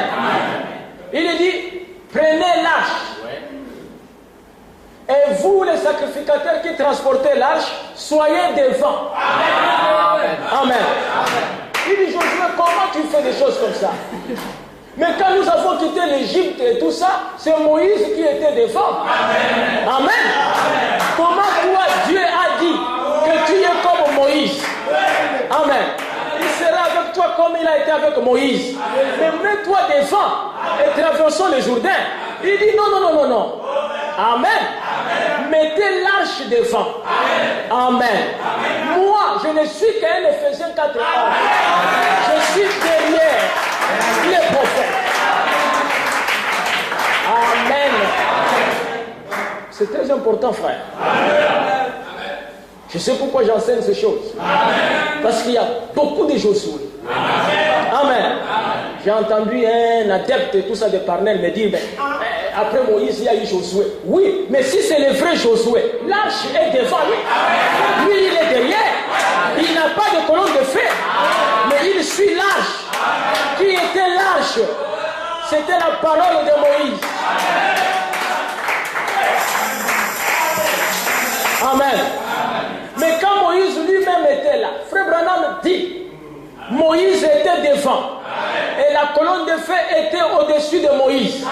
Il dit, prenez l'arche. Et vous, les sacrificateurs qui transportez l'arche, soyez devant. Amen. Il dit, Josué, comment tu fais des choses comme ça? Mais quand nous avons quitté l'Égypte et tout ça, c'est Moïse qui était devant. Amen. Comment toi, Dieu a dit que tu es comme Moïse? Amen. Il sera avec toi comme il a été avec Moïse. Mais mets-toi devant et traversons le Jourdain. Il dit non, non, non, non, non. Amen. Mettez l'arche devant. Amen. Moi, je ne suis qu'un Éphésiens 4:11. Je suis derrière les prophètes. Amen. C'est très important, frère. Je sais pourquoi j'enseigne ces choses. Parce qu'il y a beaucoup de Josué. Amen. J'ai entendu un adepte et tout ça de Parnell me dire, mais après Moïse, il y a eu Josué. Oui, mais si c'est le vrai Josué, l'arche est devant lui. Lui, il est derrière. Il n'a pas de colonne de feu. Mais il suit l'arche. Qui était l'arche? C'était la parole de Moïse. Amen. Mais quand Moïse lui-même était là, Frère Branham dit, Moïse était devant. Et la colonne de feu était au-dessus de Moïse.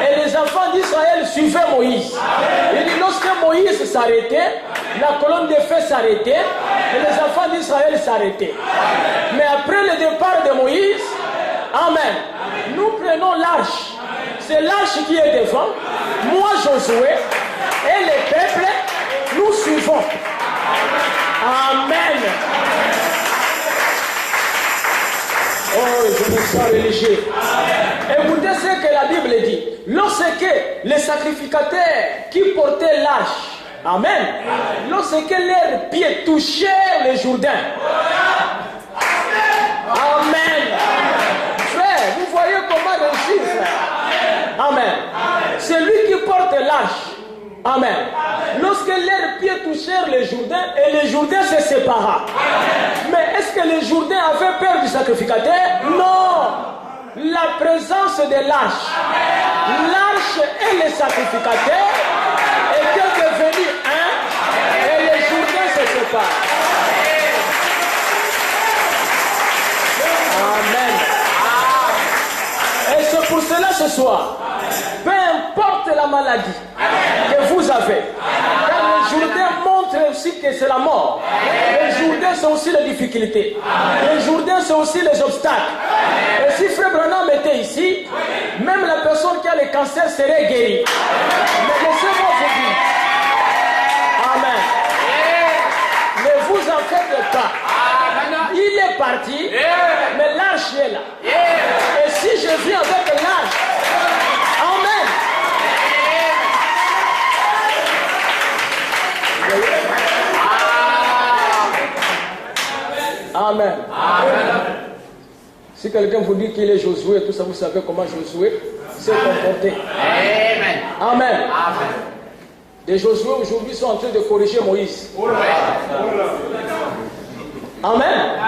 Et les enfants d'Israël suivaient Moïse. Il dit, lorsque Moïse s'arrêtait, la colonne de feu s'arrêtait, et les enfants d'Israël s'arrêtaient. Mais après le départ de Moïse, amen, nous prenons l'arche. C'est l'arche qui est devant. Moi, Josué, et les peuples, nous suivons. Amen. Oh, je me sens religieux. Écoutez ce que la Bible dit. Lorsque les sacrificateurs qui portaient l'arche, amen, lorsque leurs pieds touchaient le Jourdain, amen. Frère, vous voyez comment réussir, frère. Amen. C'est lui qui porte l'arche. Amen. Lorsque leurs pieds touchèrent le Jourdain, et le Jourdain se sépara. Mais est-ce que le Jourdain avait peur du sacrificateur? Non. La présence de l'arche. L'arche et le sacrificateur étaient devenus un, et le Jourdain se sépare. Amen. Et c'est pour cela ce soir, peu importe la maladie que vous avez, car le Jourdain montre aussi que c'est la mort. Le Jourdain c'est aussi les difficultés. Le Jourdain c'est aussi les obstacles. Et si Frère Branham était ici, même la personne qui a le cancer serait guérie. Mais laissez-moi vous dire, amen, ne vous en faites pas. Il est parti, mais l'arche est là. Et si je viens avec l'arche, amen. Amen. Si quelqu'un vous dit qu'il est Josué, tout ça, vous savez comment Josué s'est comporté. Amen. Amen. Des Josué aujourd'hui sont en train de corriger Moïse. Amen.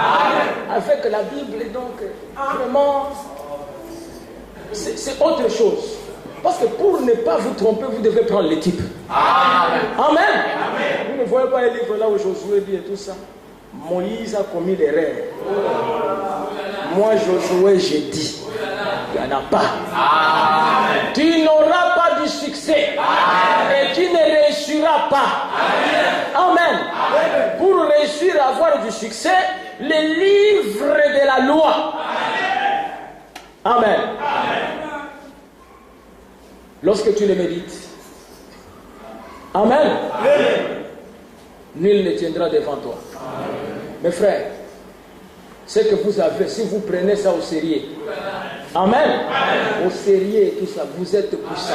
Avec la Bible, donc, vraiment, c'est autre chose. Parce que pour ne pas vous tromper, vous devez prendre les types. Amen. Vous ne voyez pas un livre là où Josué dit et tout ça. Moïse a commis l'erreur. Moi, Josué, j'ai dit, il n'y en a pas. Tu n'auras pas d'issue. succès et qui ne réussira pas. Amen. Pour réussir à avoir du succès, les livres de la loi. Amen. Lorsque tu les médites, Amen. Nul ne tiendra devant toi. Mes frères, ce que vous avez, si vous prenez ça au sérieux, Amen. Au sérieux et tout ça, vous êtes puissants.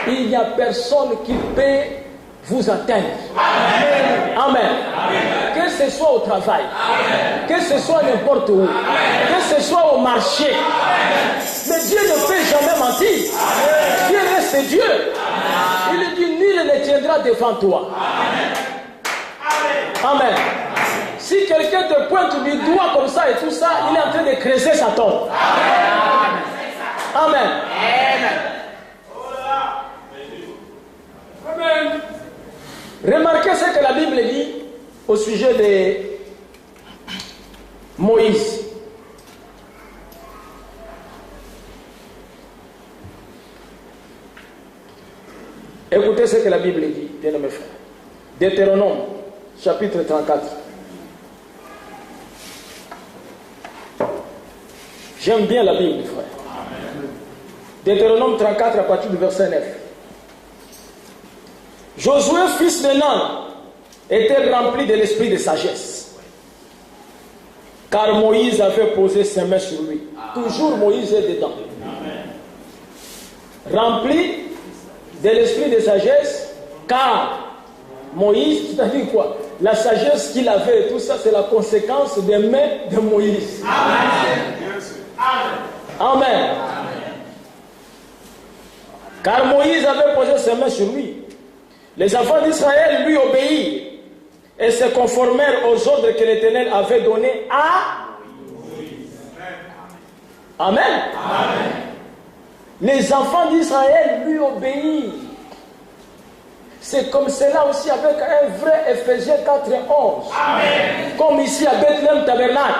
Il n'y a personne qui peut vous atteindre. Amen. Que ce soit au travail, que ce soit n'importe où, que ce soit au marché. Mais Dieu ne peut jamais mentir. Dieu reste Dieu. Il dit, nul ne tiendra devant toi. Amen. Si quelqu'un te pointe du doigt comme ça et tout ça, il est en train de creuser sa tombe. Amen. Amen. Remarquez ce que la Bible dit au sujet de Moïse. Écoutez ce que la Bible dit, bien-aimés frères. Deutéronome, chapitre 34. J'aime bien la Bible, frère. Deutéronome 34 à partir du verset 9. Josué, fils de Nun, était rempli de l'esprit de sagesse. Car Moïse avait posé ses mains sur lui. Toujours Moïse est dedans. Rempli de l'esprit de sagesse, car Moïse, c'est-à-dire quoi? La sagesse qu'il avait et tout ça, c'est la conséquence des mains de Moïse. Amen. Car Moïse avait posé ses mains sur lui. Les enfants d'Israël lui obéirent et se conformèrent aux ordres que l'Éternel avait donnés à Moïse. Amen. Les enfants d'Israël lui obéirent. C'est comme cela aussi avec un vrai Ephésiens 4:11. Comme ici à Bethléem Tabernacle.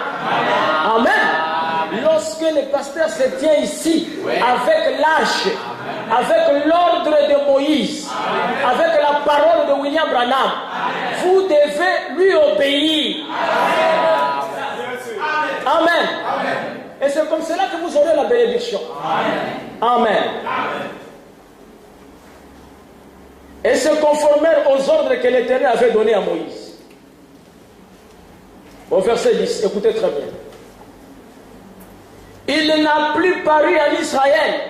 Amen. Lorsque le pasteur se tient ici, avec l'âge, avec l'ordre de Moïse, avec la parole de William Branham, vous devez lui obéir. Amen. Et c'est comme cela que vous aurez la bénédiction. Amen. Et se conformèrent aux ordres que l'Éternel avait donnés à Moïse. Au verset 10, écoutez très bien. Il n'a plus paru en Israël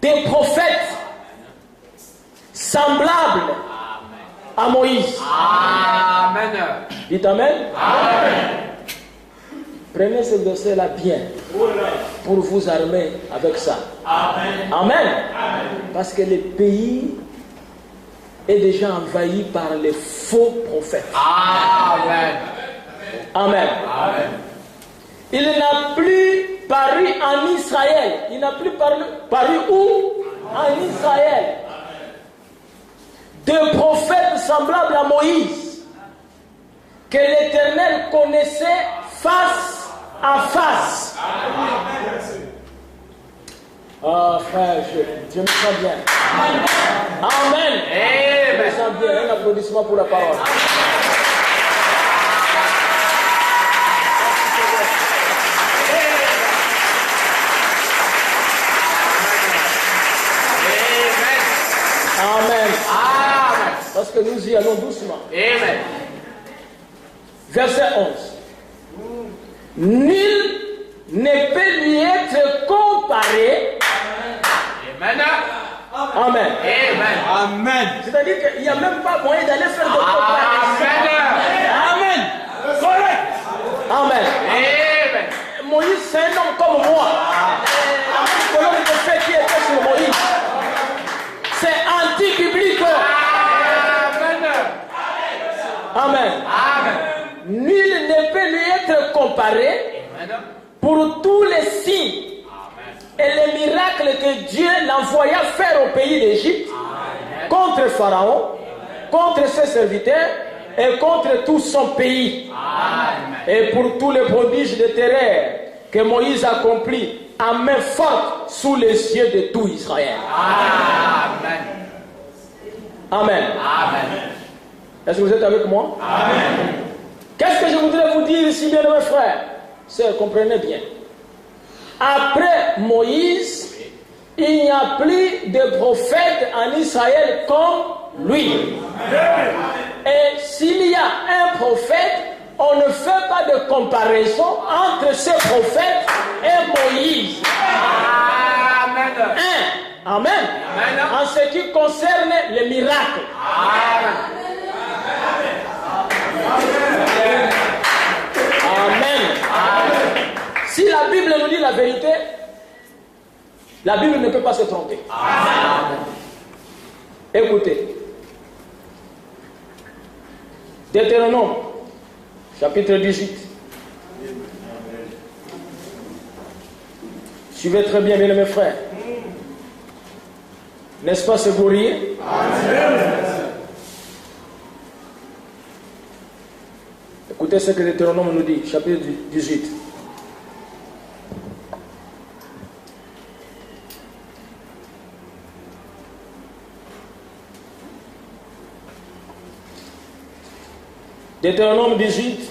des prophètes semblables à Moïse. Amen. Dites Amen. Amen. Prenez ce verset-là bien pour vous armer avec ça. Amen. Amen. Parce que le pays est déjà envahi par les faux prophètes. Amen. Amen. Amen. Il n'a plus paru en Israël. Il n'a plus paru où? En Israël. De prophètes semblables à Moïse, que l'Éternel connaissait face à face. Ah, frère, je me sens bien. Amen. Je me sens bien. Un applaudissement pour la parole. Amen. Amen. Parce que nous y allons doucement. Amen. Verset 11. Nul ne peut lui être comparé. Amen. Amen. Amen. Amen. C'est-à-dire qu'il n'y a même pas moyen d'aller faire de comparaison. Amen. Amen. Correct. Amen. Amen. Moïse, c'est un homme comme moi. La colonne de feu qui était sur Moïse, c'est anti-biblique. Amen. Amen. Amen. Nul ne peut lui être comparé pour tous les signes et les miracles que Dieu l'envoya faire au pays d'Égypte contre Pharaon, contre ses serviteurs et contre tout son pays. Amen. Et pour tous les prodiges de terreur que Moïse accomplit à main forte sous les yeux de tout Israël. Amen. Amen. Amen. Est-ce que vous êtes avec moi? Amen. Qu'est-ce que je voudrais vous dire ici, bien mes frères? Sœurs, comprenez bien. Après Moïse, il n'y a plus de prophète en Israël comme lui. Et s'il y a un prophète, on ne fait pas de comparaison entre ce prophète et Moïse. Amen. Amen. En ce qui concerne les miracles. Amen. Si la Bible nous dit la vérité, la Bible ne peut pas se tromper. Amen. Écoutez. Deutéronome, chapitre 18. Suivez très bien, mes frères. N'est-ce pas ce glorieux? Écoutez ce que Deutéronome nous dit, chapitre 18. Deutéronome 18,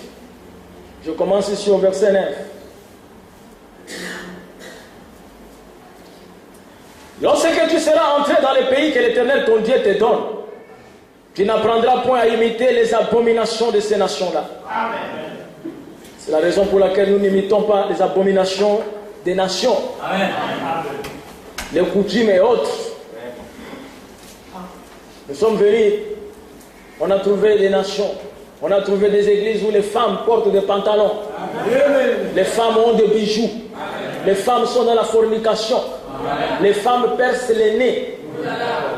je commence ici au verset 9. Lorsque tu seras entré dans le pays que l'Éternel ton Dieu te donne, tu n'apprendras point à imiter les abominations de ces nations-là. C'est la raison pour laquelle nous n'imitons pas les abominations des nations. Amen. Les coutumes et autres. Nous sommes venus, on a trouvé des nations. On a trouvé des églises où les femmes portent des pantalons. Amen. Les femmes ont des bijoux. Amen. Les femmes sont dans la fornication. Amen. Les femmes percent les nez.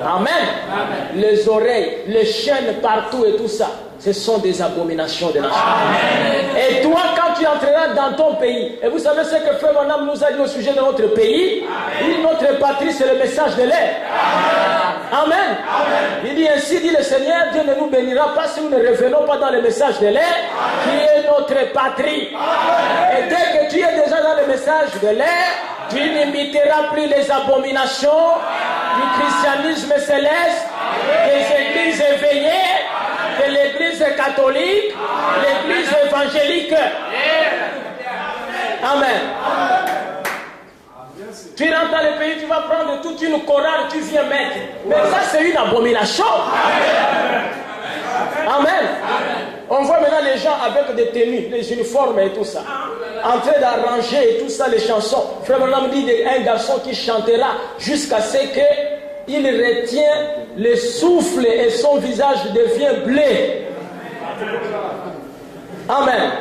Amen. Amen. Les oreilles, les chaînes partout et tout ça. Ce sont des abominations de la chair. Et toi, quand tu entreras dans ton pays, et vous savez ce que Frère Branham nous a dit au sujet de notre pays, il, notre patrie, c'est le message de l'air. Amen. Amen. Il dit ainsi, dit le Seigneur, Dieu ne nous bénira pas si nous ne revenons pas dans le message de l'air, qui est notre patrie. Amen. Et dès que tu es déjà dans le message de l'air, tu n'imiteras plus les abominations du christianisme céleste, des églises éveillées, de l'église catholique, l'église évangélique. Amen. Tu rentres dans le pays, tu vas prendre toute une chorale, tu viens mettre. Mais ça, c'est une abomination. Amen. On voit maintenant les gens avec des tenues, les uniformes et tout ça, en train d'arranger et tout ça, les chansons. Frère Branham dit d'un garçon qui chantera jusqu'à ce qu'il retient le souffle et son visage devient bleu. Amen.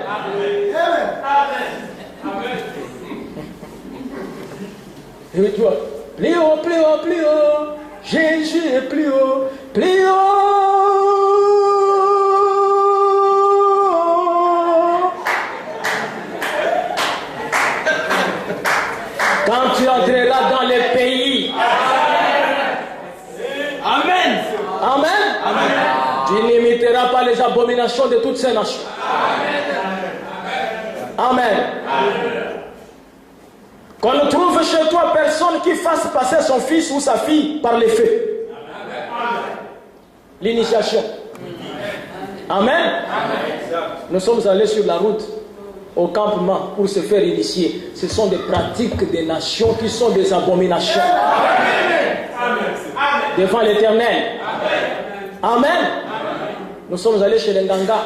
Et tu vois, plus haut, plus haut, plus haut. Jésus est plus haut, plus haut. Quand tu entreras dans les pays. Amen. Amen. Amen. Tu n'imiteras pas les abominations de toutes ces nations. Amen. Amen. Qu'on ne trouve chez toi personne qui fasse passer son fils ou sa fille par les feux. L'initiation. Amen. Nous sommes allés sur la route au campement pour se faire initier. Ce sont des pratiques des nations qui sont des abominations. Devant l'Éternel. Amen. Nous sommes allés chez les Nganga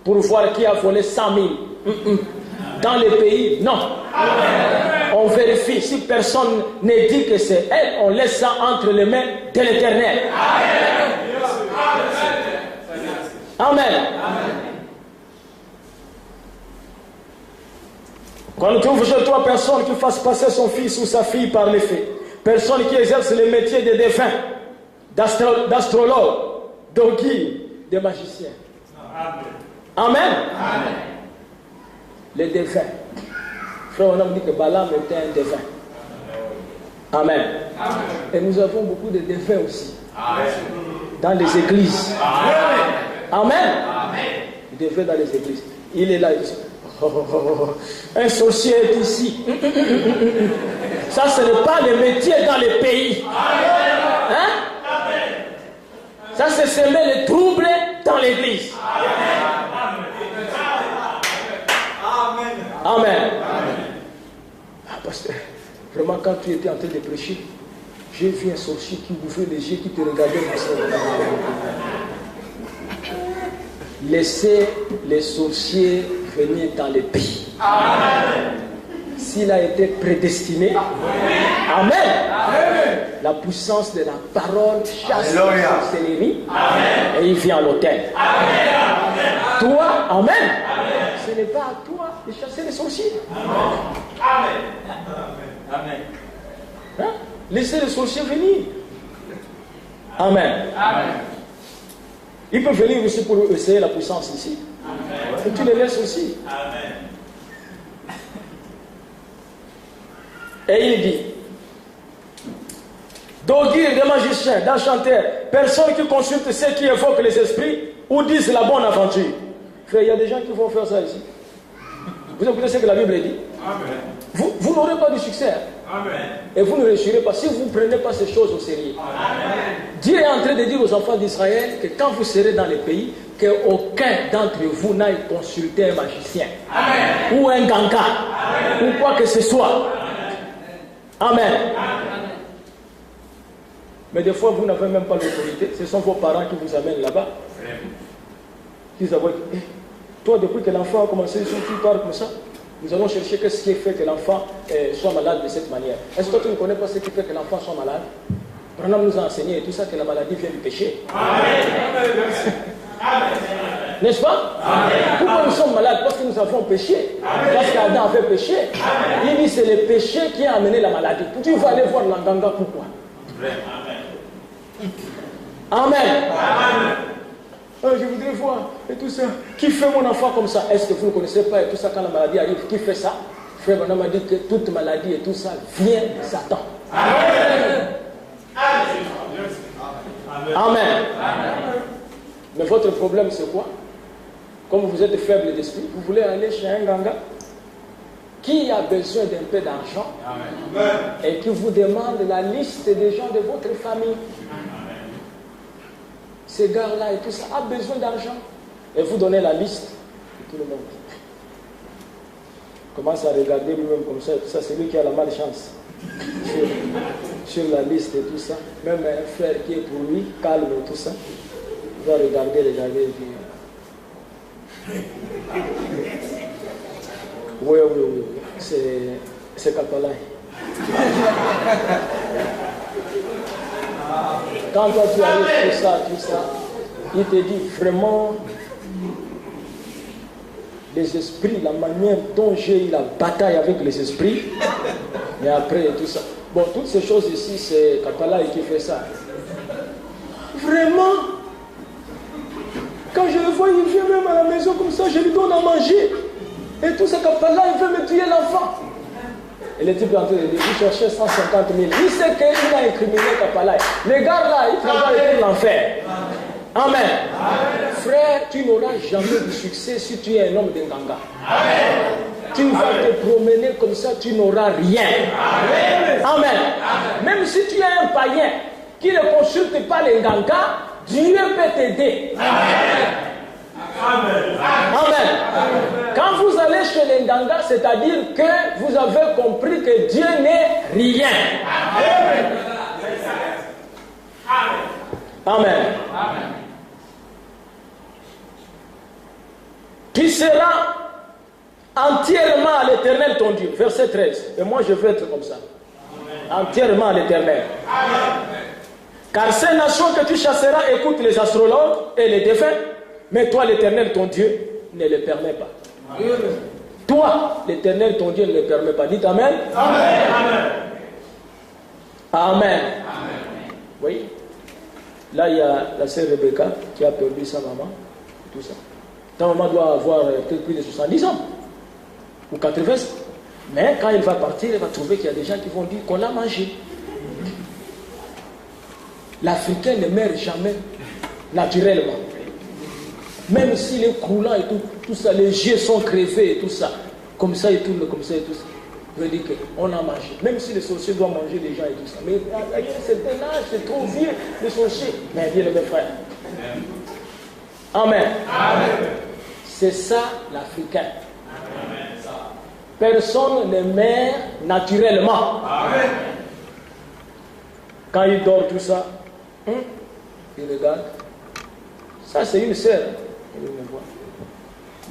pour voir qui a volé 100 000. Dans les pays, non. On vérifie. Si personne ne dit que c'est elle, on laisse ça entre les mains de l'Éternel. Amen. Quand on trouve chez toi personne qui fasse passer son fils ou sa fille par les faits, personne qui exerce le métier de défunt, d'astrologue, de guide, de magicien. Amen. Amen. Les défunts. Frère, on a dit que Balaam était un défunt. Amen. Amen. Et nous avons beaucoup de défunts aussi. Amen. Dans les églises. Amen. Amen. Il défunt dans les églises. Il est là, il dit, Un sorcier est ici. Ça, ce n'est pas le métier dans les pays. Hein? Ça, c'est semer les troubles dans l'église. Amen. Ah, pasteur, vraiment, quand tu étais en train de prêcher, j'ai vu un sorcier qui ouvrait les yeux, qui te regardait comme ça. Laissez les sorciers venir dans les pays. S'il a été prédestiné, amen. La puissance de la parole chasse la sorcellerie et il vient à l'autel. Toi, amen. Ce n'est pas à toi de chasser les sorciers. Amen. Hein? Laissez les sorciers venir. Amen. Ils peuvent venir aussi pour essayer la puissance ici. Et tu les laisses aussi. Amen. Et il dit, d'augures, des magiciens, d'enchanteurs, personne qui consulte ceux qui évoquent les esprits ou disent la bonne aventure. Frère, il y a des gens qui vont faire ça ici. Vous écoutez ce que la Bible dit? Amen. Vous n'aurez pas de succès. Amen. Et vous ne réussirez pas si vous ne prenez pas ces choses au sérieux. Amen. Dieu est en train de dire aux enfants d'Israël que quand vous serez dans les pays, qu'aucun d'entre vous n'aille consulter un magicien. Amen. Ou un ganga. Amen. Ou quoi que ce soit. Amen. Amen. Mais des fois, vous n'avez même pas l'autorité. Ce sont vos parents qui vous amènent là-bas. Ils disent, toi, depuis que l'enfant a commencé, tu parles comme ça. Nous allons chercher qu'est-ce qui fait que l'enfant soit malade de cette manière. Est-ce que tu ne connais pas ce qui fait que l'enfant soit malade? Branham nous a enseigné et tout ça que la maladie vient du péché. N'est-ce pas? Amen. Pourquoi nous sommes malades? Parce que nous avons péché. Amen. Parce qu'Adam avait péché. Amen. Il dit c'est le péché qui a amené la maladie. Tu vas aller voir l'anganga pourquoi? Amen. Amen. Je voudrais voir et tout ça. Qui fait mon enfant comme ça? Est-ce que vous ne connaissez pas et tout ça quand la maladie arrive? Qui fait ça? Frère Branham m'a dit que toute maladie et tout ça vient de Satan. Amen. Amen. Amen. Amen. Mais votre problème c'est quoi? Comme vous êtes faible d'esprit, vous voulez aller chez un ganga qui a besoin d'un peu d'argent et qui vous demande la liste des gens de votre famille. Ces gars-là et tout ça a besoin d'argent. Et vous donnez la liste de tout le monde. Commence à regarder lui-même comme ça et tout ça. C'est lui qui a la malchance sur la liste et tout ça. Même un frère qui est pour lui, calme et tout ça. Il va regarder et dire oui, c'est Kapalai. Quand toi tu arrives tout ça, il te dit vraiment les esprits, la manière dont j'ai eu la bataille avec les esprits, et après tout ça. Bon, toutes ces choses ici, c'est Kapalai qui fait ça. Vraiment, quand je le vois, il vient même à la maison comme ça, je lui donne à manger. Et tout ça, Kapalai, il veut me tuer l'enfant. Et le type est en train de dire, il cherchait 150 000. Il sait qu'il a incriminé Kapalai. Les gars là, ils travaillent pour l'enfer. Amen. Amen. Frère, tu n'auras jamais de succès si tu es un homme d'Nganga. Tu vas te promener comme ça, tu n'auras rien. Amen. Amen. Même si tu es un païen qui ne consulte pas les Nganga, Dieu peut t'aider. Amen. Amen. Quand vous allez chez les Nganga, c'est-à-dire que vous avez compris que Dieu n'est rien. Amen. Amen. Amen. Tu seras entièrement à l'Éternel ton Dieu. Verset 13. Et moi je veux être comme ça. Amen. Entièrement à l'Éternel. Car ces nations que tu chasseras écoutent les astrologues et les défunts, mais toi l'Éternel ton Dieu ne le permet pas. Amen. Toi l'Éternel ton Dieu ne le permet pas. Dites Amen. Amen. Amen. Amen. Oui. Là, il y a la sœur Rebecca qui a perdu sa maman, tout ça. Ta maman doit avoir peut-être plus de 70 ans, ou 80 ans. Mais quand elle va partir, elle va trouver qu'il y a des gens qui vont dire qu'on l'a mangé. L'Africain ne meurt jamais naturellement. Même s'il est croulant et tout ça, les yeux sont crevés et tout ça. Comme ça, il tourne, comme ça et tout ça. Je dis qu'on a mangé. Même si les sorciers doivent manger des gens et tout ça. Mais à un certain âge, c'est trop vieux, les sorciers. Mais bien, mes frères. Amen. Amen. C'est ça l'Africain. Personne ne meurt naturellement. Amen. Quand il dort, tout ça, il regarde. Ça, c'est une sœur.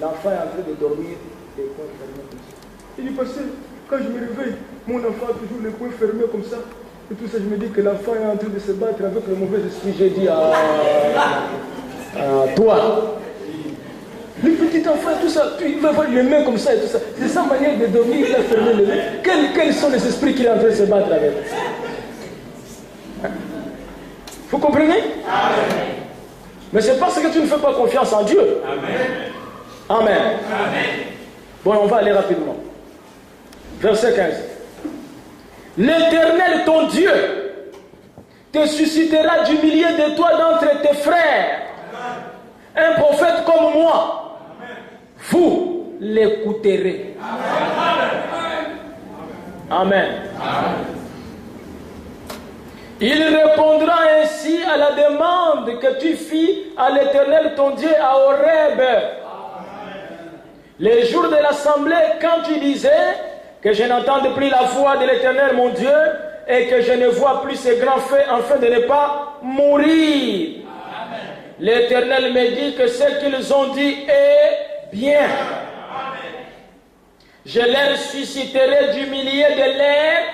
L'enfant est en train de dormir, les poings fermés comme ça. Il dit, pasteur, quand je me réveille, mon enfant a toujours les poings fermés comme ça. Et tout ça, je me dis que l'enfant est en train de se battre avec le mauvais esprit. J'ai dit toi. Le petit enfant, tout ça, il va avoir les mains comme ça et tout ça. C'est sa manière de dormir, il a fermé les mains. Quels sont les esprits qu'il est en train de se battre avec? Vous comprenez? Amen. Mais c'est parce que tu ne fais pas confiance en Dieu. Amen. Amen. Amen. Bon, on va aller rapidement. Verset 15. L'Éternel, ton Dieu, te suscitera du milieu de toi d'entre tes frères un prophète comme moi. Vous l'écouterez. Amen. Amen. Il répondra ainsi à la demande que tu fis à l'Éternel ton Dieu à Horeb. Les jours de l'assemblée, quand tu disais que je n'entende plus la voix de l'Éternel mon Dieu et que je ne vois plus ses grands faits afin de ne pas mourir. L'Éternel me dit que ce qu'ils ont dit est bien. Je leur susciterai du milieu de leurs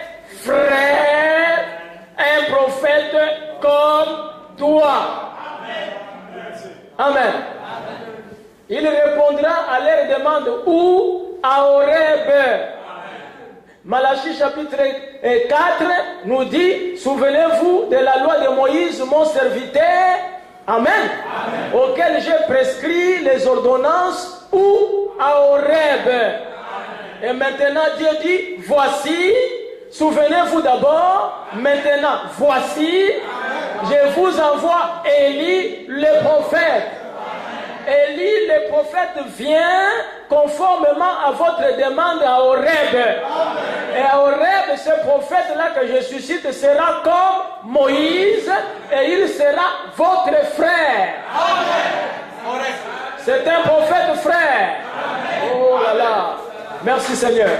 frères un prophète comme toi. Amen. Il répondra à leur demande où? À Horeb. Malachie chapitre 4 nous dit, souvenez-vous de la loi de Moïse, mon serviteur, Amen, auquel j'ai prescrit les ordonnances où? À Horeb. Et maintenant Dieu dit, voici, souvenez-vous d'abord, maintenant, voici, je vous envoie Élie le prophète. Élie le prophète vient conformément à votre demande à Horeb. Et à Horeb, ce prophète-là que je suscite sera comme Moïse et il sera votre frère. C'est un prophète frère. Oh là là. Merci Seigneur.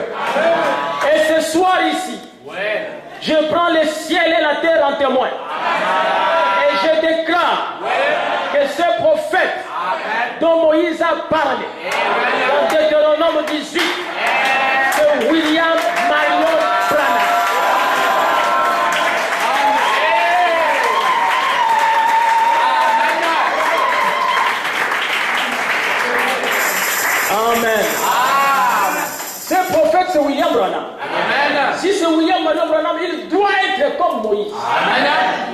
Et ce soir ici, je prends le ciel et la terre en témoin. Et je déclare que ce prophète dont Moïse a parlé dans Deutéronome 18, c'est William Marion Branham. Amen. Ce prophète, c'est William Branham. Si c'est William Marion Branham, il doit être comme Moïse.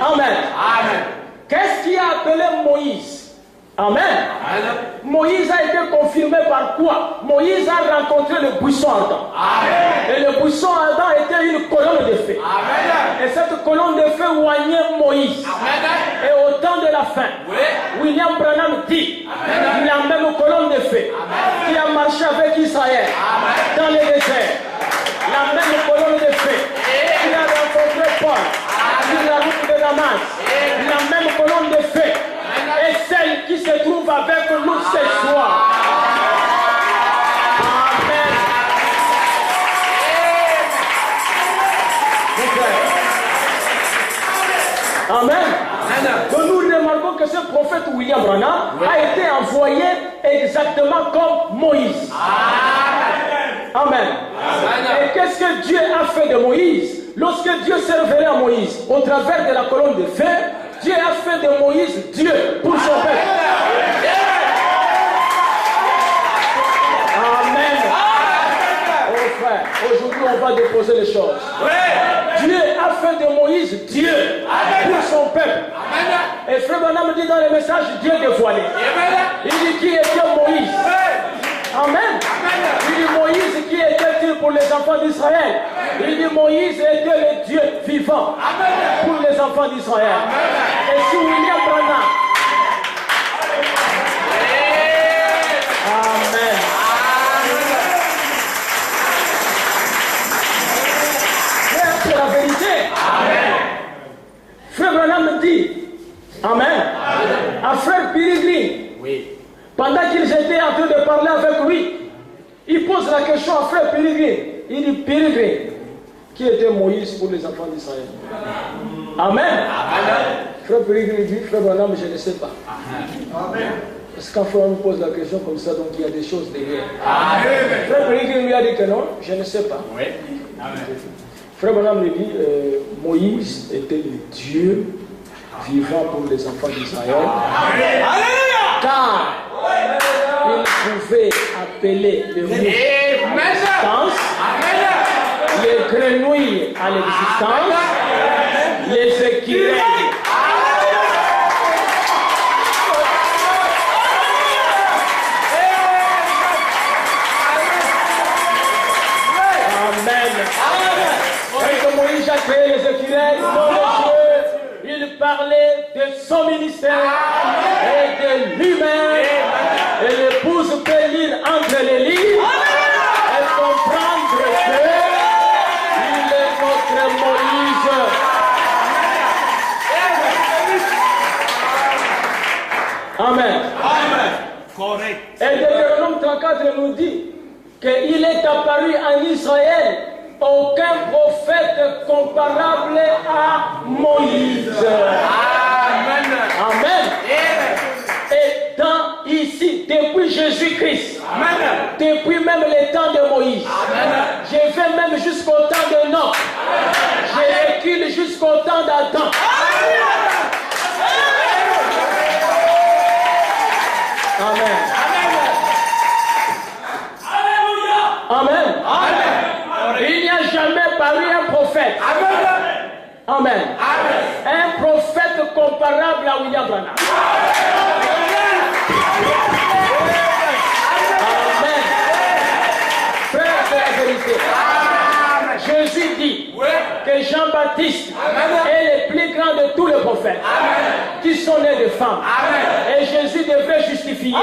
Amen. Amen. Qu'est-ce qui a appelé Moïse? Amen. Moïse a été confirmé par quoi? Moïse a rencontré le buisson ardent. Et le buisson ardent était une colonne de feu. Et cette colonne de feu oignait Moïse. Et au temps de la fin, William Branham dit, la même colonne de feu qui a marché avec Israël dans le désert, la même colonne de feu qui a rencontré Paul sur la route de Damas, la même colonne de feu et celle qui se trouve avec nous ce soir. Amen. Amen. Donc nous remarquons que ce prophète William Branham a été envoyé exactement comme Moïse. Amen. Et qu'est-ce que Dieu a fait de Moïse? Lorsque Dieu s'est révélé à Moïse au travers de la colonne de feu, Dieu a fait de Moïse Dieu pour son peuple. Amen. Oh frère, aujourd'hui on va déposer les choses. Dieu a fait de Moïse Dieu pour son peuple. Et frère Branham dit dans le message Dieu dévoilé. Il dit qui était Moïse. Amen. Il dit Moïse qui était-il pour les enfants d'Israël? Il dit Moïse était le Dieu vivant pour les enfants d'Israël. Et si William Branham passer. Frère Branham dit, Amen, à frère Pérégrine, pendant qu'ils étaient en train de parler avec lui, il pose la question à frère Pérégrine. Il dit, Pérégrine, qui était Moïse pour les enfants d'Israël? Amen. Frère Pérégrine dit, frère Branham, je ne sais pas. Parce que quand frère me pose la question comme ça, donc il y a des choses derrière. Frère Pérégrine lui a dit que non, je ne sais pas. Frère Branham lui dit, Moïse était le Dieu vivant pour les enfants d'Israël. Car il pouvait appeler les mouches à l'existence, les grenouilles à l'existence, les écureuils. Quand Moïse a créé les écureuils dans les cieux, il parlait de son ministère et de lui-même. Et l'épouse peut lire entre les lignes et comprendre que il est notre Moïse. Amen. Correct. Et Deutéronome 34 nous dit qu'il est apparu en Israël aucun prophète comparable à Moïse. Amen. Amen. Et dans ici, depuis Jésus-Christ, depuis même les temps de Moïse, je vais même jusqu'au temps de Noé, je recule jusqu'au temps d'Adam. Amen. Amen. Il n'y a jamais paru un prophète. Amen. Un prophète comparable à William Branham. Amen. Frère, c'est la vérité. Jésus dit que Jean-Baptiste est le plus grand de tous les prophètes qui sont nés de femmes. Et Jésus devait justifier.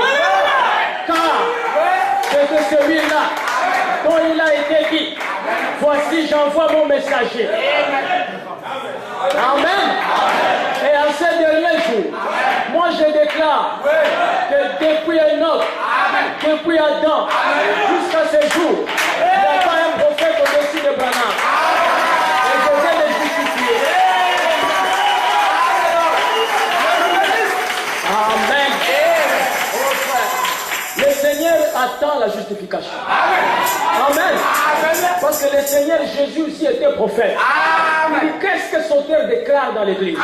Car c'est celui-là dont il a été dit, voici j'envoie mon messager. Amen. Et en ces derniers jours, moi je déclare que depuis Enoch, depuis Adam, jusqu'à ce jour, il n'y a pas un prophète au-dessus de Branham. Et je vais le justifier. Amen. Le Seigneur attend la justification. Amen. Parce que le Seigneur Jésus aussi était prophète. Qu'est-ce que son cœur déclare dans l'église?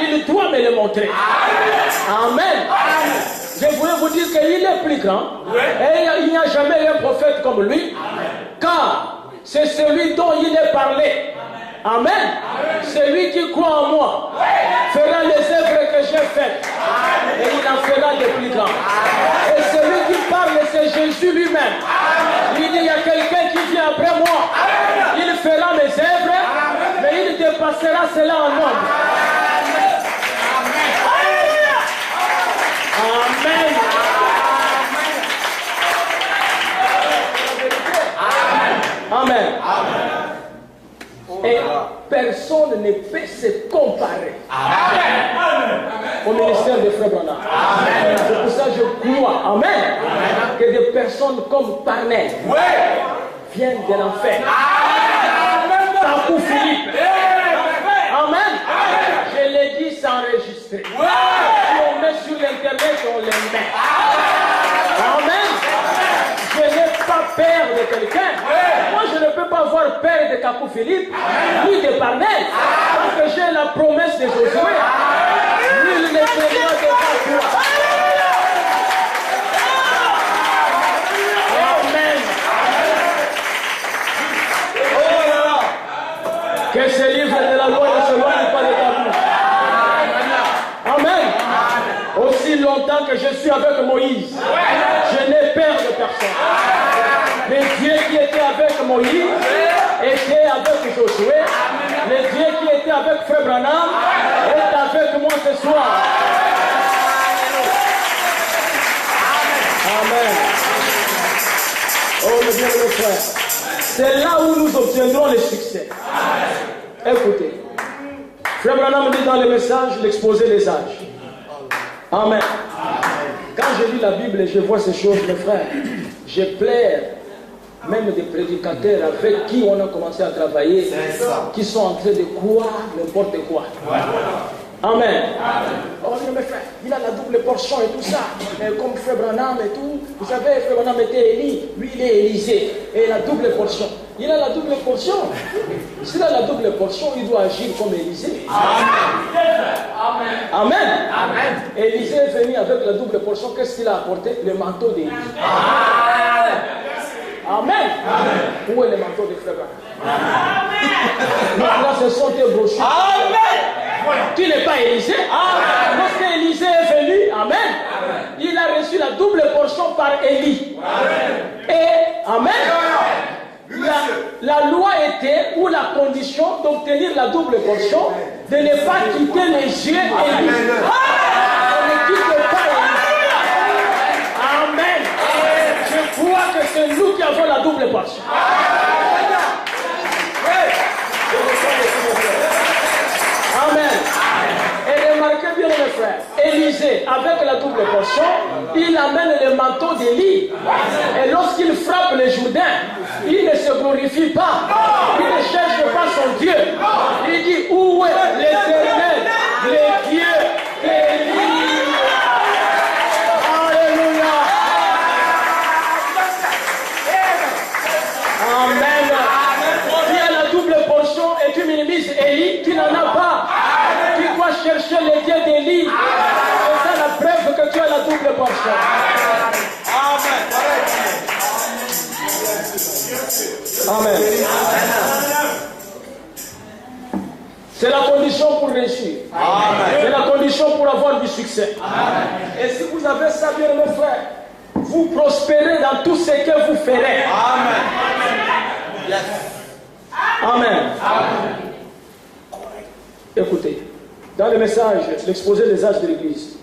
Il doit me le montrer. Amen. Je voulais vous dire qu'il est plus grand. Et il n'y a jamais eu un prophète comme lui. Car c'est celui dont il est parlé. Amen. Celui qui croit en moi fera les œuvres que j'ai faites. Et il en fera de plus grands. Et celui qui parle, c'est Jésus lui-même. Il dit, il y a quelqu'un qui vient après moi. Il fera mes œuvres, mais il dépassera cela en nombre. Amen. Amen. Et personne ne peut se comparer au ministère de Frère Branham. C'est pour ça que je crois, amen, que des personnes comme Parnell viennent de l'enfer. Takou Philippe. Amen. Je l'ai dit, c'est enregistré. Si on met sur l'internet, on les met. Amen. Je n'ai pas peur de quelqu'un. Moi, je ne peux pas avoir peur de Takou Philippe, ni de Parnell, parce que j'ai la promesse de Josué. Nul ne sera devant toi. Amen. Que ce livre de la loi ne s'éloigne pas de ta bouche. Amen. Aussi longtemps que je suis avec Moïse, je n'ai peur de personne. Le Dieu qui était avec Moïse était avec Josué. Le Dieu qui était avec Frère Branham est avec moi ce soir. Amen. Oh, mes bien-aimés frères, c'est là où nous obtiendrons le succès. Écoutez. Frère Branham dit dans le message, l'exposé des âges. Amen. Quand je lis la Bible et je vois ces choses, mes frères, je pleure même des prédicateurs avec qui on a commencé à travailler, qui sont en train de croire n'importe quoi. Amen. Oh, mes frères, il a la double portion et tout ça. Et comme Frère Branham et tout, vous savez, Frère Branham était Élie, lui il est Élisée. Et la double portion. Il a la double portion. S'il a la double portion, il doit agir comme Élisée. Amen. Amen. Amen. Élisée est venu avec la double portion. Qu'est-ce qu'il a apporté? Le manteau d'Élie. Amen. Amen. Où est le manteau de Frère Branham? Maintenant, ce sont des brochures. Amen. Tu n'es pas Élisée. Amen. Lorsque Élisée est venu, amen, il a reçu la double portion par Élie. Et, amen, la loi était, ou la condition d'obtenir la double portion, de ne pas quitter les yeux Élie. On ne quitte pas Élie. Amen. Je crois que c'est nous qui avons la double portion. Amen. Et remarquez bien mes frères, Élisée, avec la double portion, il amène le manteau d'Élie. Et lorsqu'il frappe les Jourdains, il ne se glorifie pas. Il ne cherche pas son Dieu. Il dit, où est l'Éternel, le Dieu d'Élie? Alléluia. Amen. Tu as la double portion et tu minimises Élie, tu n'en as pas. Tu dois chercher le Dieu d'Élie. C'est ça la preuve que tu as la double portion. Amen. C'est la condition pour réussir. C'est la condition pour avoir du succès. Et si vous avez ça, bien mes frères, vous prospérez dans tout ce que vous ferez. Amen. Écoutez, dans le message, l'exposé des âges de l'Église,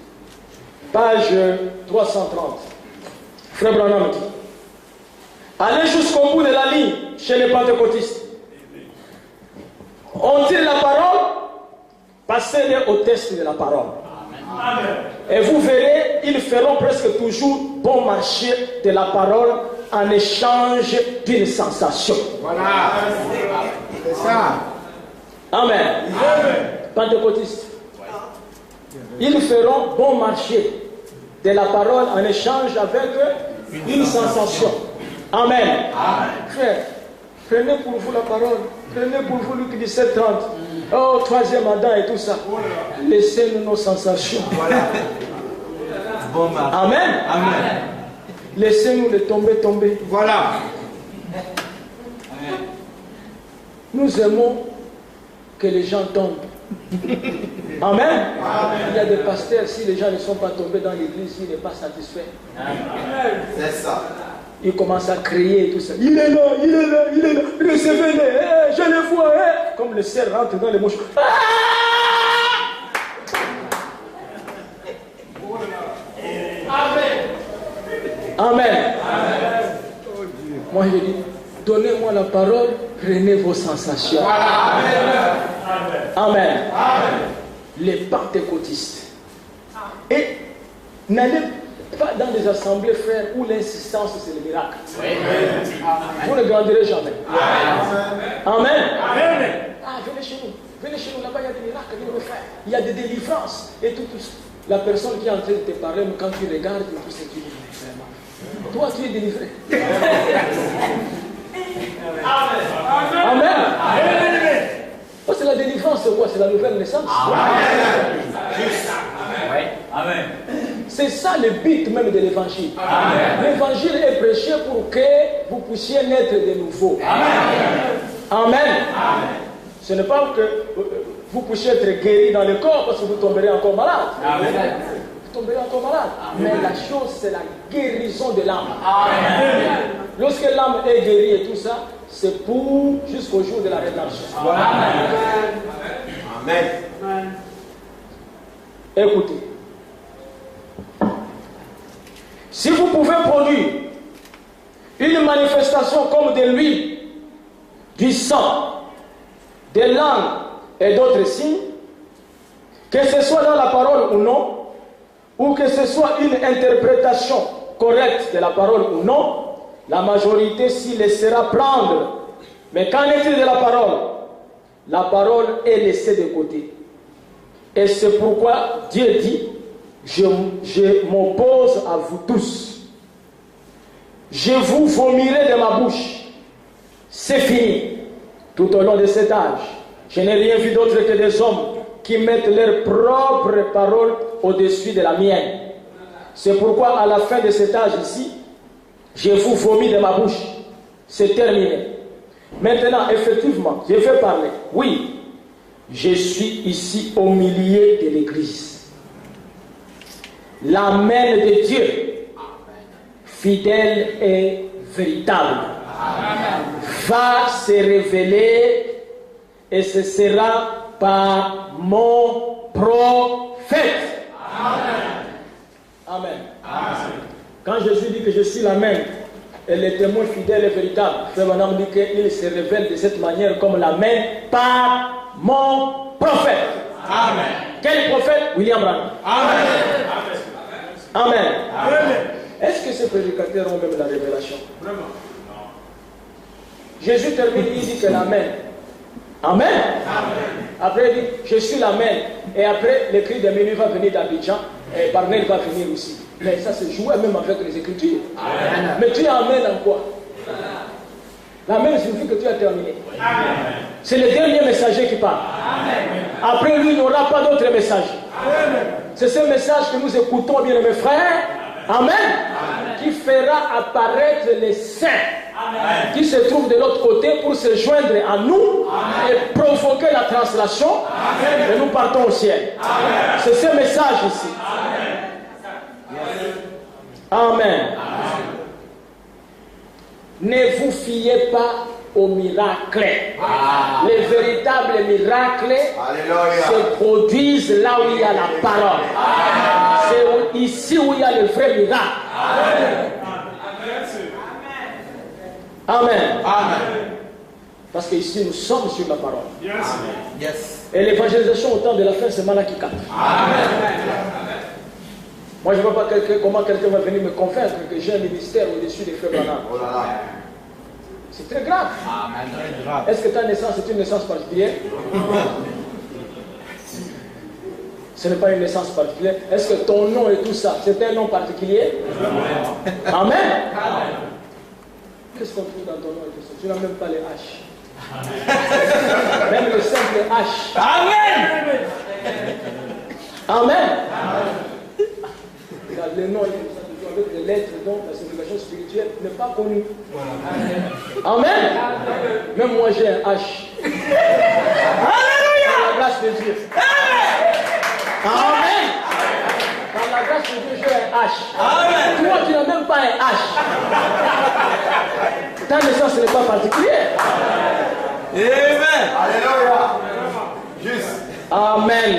page 330, Frère Branham dit, allez jusqu'au bout de la ligne chez les pentecôtistes. On tire la parole, passez-les au test de la parole. Et vous verrez, ils feront presque toujours bon marché de la parole en échange d'une sensation. Voilà. C'est ça. Amen. Pentecôtistes. Ils feront bon marché de la parole en échange avec une sensation. Amen. Frère, prenez pour vous la parole. Prenez pour vous Luc 17, 30. Oh, troisième Adam et tout ça. Laissez-nous nos sensations. Voilà. Bon marché. Amen. Amen. Laissez-nous les tomber. Voilà. Nous aimons que les gens tombent. Amen. Il y a des pasteurs, si les gens ne sont pas tombés dans l'église, ils ne sont pas satisfaits. C'est ça. Ils commencent à crier et tout ça. Il est là. Recevez-le. Je le vois. Comme le cerf rentre dans les mouches. Amen. Moi je dis, donnez-moi la parole, prenez vos sensations. Amen. Les pentecôtistes. Et n'allez pas dans des assemblées, frères, où l'insistance c'est le miracle. Vous ne grandirez jamais. Amen. Venez chez nous, là-bas il y a des miracles, venez me faire. Il y a des délivrances et tout. La personne qui est en train de te parler, quand tu regardes, tout ce qui est vraiment. Toi, tu es délivré. Amen. Oh, c'est la délivrance, c'est quoi? C'est la nouvelle naissance. Amen. C'est ça le but même de l'évangile. L'évangile est prêché pour que vous puissiez naître de nouveau. Amen. Ce n'est pas que vous puissiez être guéri dans le corps parce que vous tomberez encore malade. Vous tomberez encore malade. Mais la chose, c'est la guérison de l'âme. Lorsque l'âme est guérie et tout ça, c'est pour jusqu'au jour de la rédemption. Amen. Écoutez. Si vous pouvez produire une manifestation comme de l'huile, du sang, des langues et d'autres signes, que ce soit dans la parole ou non, ou que ce soit une interprétation correcte de la parole ou non, la majorité s'y laissera prendre. Mais qu'en est-il de la parole? La parole est laissée de côté. Et c'est pourquoi Dieu dit, je m'oppose à vous tous. Je vous vomirai de ma bouche. C'est fini. Tout au long de cet âge, je n'ai rien vu d'autre que des hommes qui mettent leurs propres paroles au-dessus de la mienne. C'est pourquoi à la fin de cet âge ici, je vous vomis de ma bouche. C'est terminé. Maintenant, effectivement, je vais parler. Oui, je suis ici au milieu de l'Église. La main de Dieu, fidèle et véritable, va se révéler et ce sera par mon prophète. Amen. Quand Jésus dit que je suis la main et le témoin fidèle et véritable, Frère Branham dit qu'il se révèle de cette manière comme la main par mon prophète. Amen. Quel prophète? William Branham. Amen. Amen. Amen. Est-ce que ces prédicateurs ont même la révélation? Vraiment. Jésus termine, il dit que la main. Amen. Amen. Après, il dit, je suis la main. Et après, le cri de minuit va venir d'Abidjan. Et Barnel va venir aussi. Mais ça se joue même avec les Écritures. Amen. Mais tu amènes en quoi? L'amen signifie que tu as terminé. C'est le dernier messager qui parle. Amen. Après lui, il n'y aura pas d'autre message. C'est ce message que nous écoutons, bien mes frères. Amen. Amen. Qui fera apparaître les saints. Amen. Qui se trouvent de l'autre côté pour se joindre à nous. Amen. Et provoquer la translation. Amen. Et nous partons au ciel. C'est ce message ici. Amen. Amen. Ne vous fiez pas aux miracles. Les véritables miracles se produisent là où il y a la parole. C'est ici où il y a le vrai miracle. Amen. Amen. Parce qu'ici nous sommes sur la parole. Yes. Et l'évangélisation au temps de la fin, c'est Malachie 4. Moi, je ne vois pas comment quelqu'un va venir me convaincre que j'ai un ministère au-dessus des frères Branham. Oh là là. C'est très grave. Est-ce que ta naissance est une naissance particulière? Ce n'est pas une naissance particulière. Est-ce que ton nom et tout ça, c'est un nom particulier? Amen. Qu'est-ce qu'on trouve dans ton nom et tout ça? Tu n'as même pas les H. Même le simple H. Amen. Amen. Regarde, les noms et tout ça, avec des lettres, donc la signification spirituelle n'est pas connue. Amen. Même moi j'ai un H. Alléluia. Par la grâce de Dieu. Amen. Par la grâce de Dieu, j'ai un H. Amen. Toi, tu n'as même pas un H. Ta naissance n'est pas particulière. Amen. Alléluia. Juste. Amen.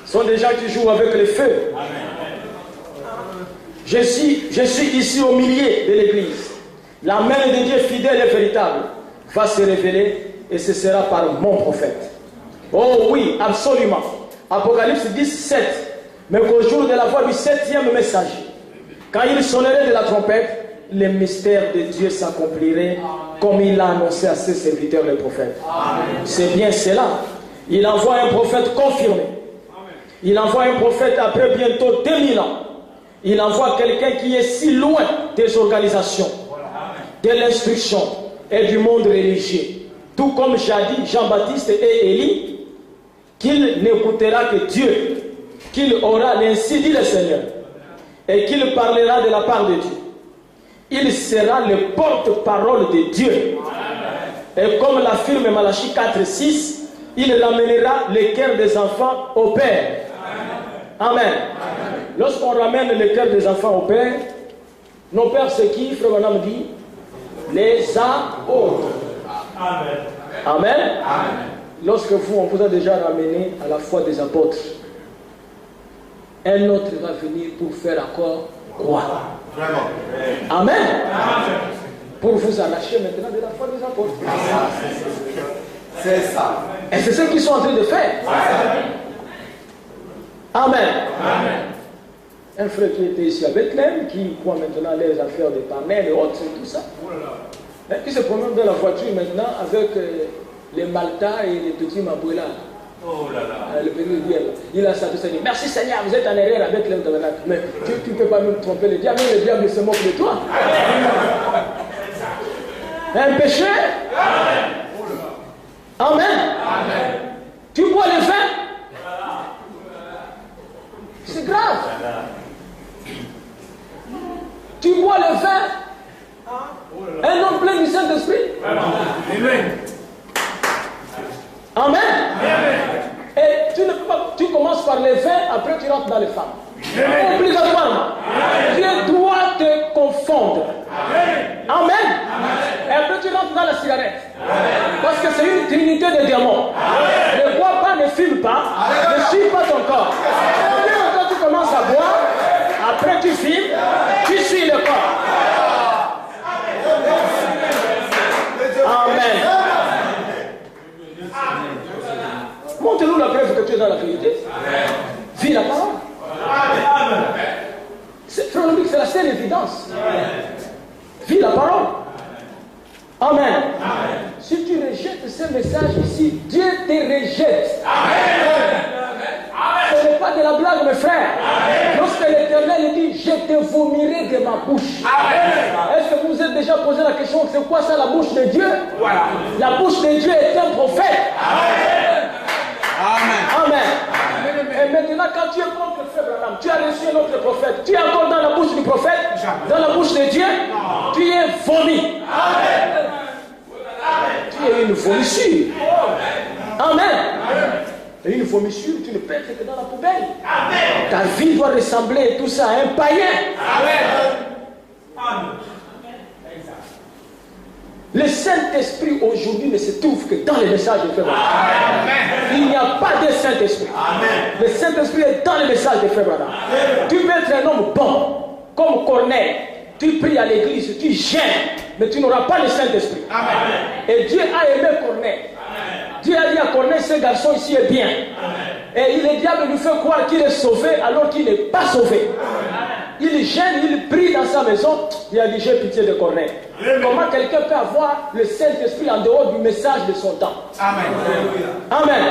Ce sont des gens qui jouent avec le feu. Je suis ici au milieu de l'église. La main de Dieu fidèle et véritable va se révéler et ce sera par mon prophète. Oh oui, absolument. Apocalypse 17. Mais qu'au jour de la voix du 7e messager, quand il sonnerait de la trompette, les mystères de Dieu s'accompliraient comme il l'a annoncé à ses serviteurs les prophètes. C'est bien cela. Il envoie un prophète confirmé. Il envoie un prophète après bientôt 2000 ans. Il envoie quelqu'un qui est si loin des organisations, de l'instruction et du monde religieux. Tout comme jadis Jean-Baptiste et Élie, qu'il n'écoutera que Dieu, qu'il aura l'ainsi dit le Seigneur, et qu'il parlera de la part de Dieu. Il sera le porte-parole de Dieu. Et comme l'affirme Malachie 4:6, il ramènera le cœur des enfants au Père. Amen. Lorsqu'on ramène le cœur des enfants au Père, nos pères, c'est qui, Frère Branham dit? Les apôtres. Amen. Amen. Amen. Lorsque on vous a déjà ramené à la foi des apôtres, un autre va venir pour faire encore quoi? Amen. Amen. pour vous arracher maintenant de la foi des apôtres. C'est ça. Et c'est ce qu'ils sont en train de faire. Amen. Un frère qui était ici à Bethléem, qui croit maintenant les affaires des parnels et autres, et tout ça, qui se promène dans la voiture maintenant avec les Malta et les petits Mabouela. Oh là là. Le petit diable, il a salué, il dit merci Seigneur, vous êtes en erreur avec Bethléem tabernacle. Mais tu ne peux pas me tromper le diable, même le diable se moque de toi. Un péché. Amen. Tu bois le vin. C'est grave. Tu bois le vin. Un homme plein du Saint-Esprit. Amen. Et tu ne peux pas, tu commences par les vins, après tu rentres dans les femmes. Obligatoirement. Dieu doit te confondre. Amen. Et après tu rentres dans la cigarette. Parce que c'est une trinité de démons. Ne bois pas, ne fume pas, ne suis pas ton corps. Quand tu commences à boire, après tu fumes, tu suis le corps. Amen. Montre-nous la preuve que tu es dans la vérité. Vis la parole. C'est la seule évidence. Vis la parole. Amen. Si tu rejettes ce message ici, Dieu te rejette. Ce n'est pas de la blague, mes frères. Lorsque l'Éternel dit, je te vomirai de ma bouche. Est-ce que vous vous êtes déjà posé la question, c'est quoi ça la bouche de Dieu? La bouche de Dieu est un prophète. Amen. Et maintenant, quand tu es contre le frère Branham, tu as reçu un autre prophète, tu es encore dans la bouche du prophète, dans la bouche de Dieu, tu es vomi. Tu es une vomissure. Amen. Et une vomissure, tu ne peux être que dans la poubelle. Ta vie doit ressembler tout ça à un païen. Le Saint-Esprit aujourd'hui ne se trouve que dans les messages de Frère Branham. Il n'y a pas de Saint-Esprit. Le Saint-Esprit est dans les messages de Frère Branham. Tu peux être un homme bon, comme Corneille. Tu pries à l'église, tu gênes, mais tu n'auras pas le Saint-Esprit. Et Dieu a aimé Corneille. Dieu a dit à Corneille, ce garçon ici est bien. Et le diable lui fait croire qu'il est sauvé alors qu'il n'est pas sauvé. Il gêne, il prie dans sa maison. Il a dit, j'ai pitié de Corneille. Comment quelqu'un peut avoir le Saint-Esprit en dehors du message de son temps? Amen.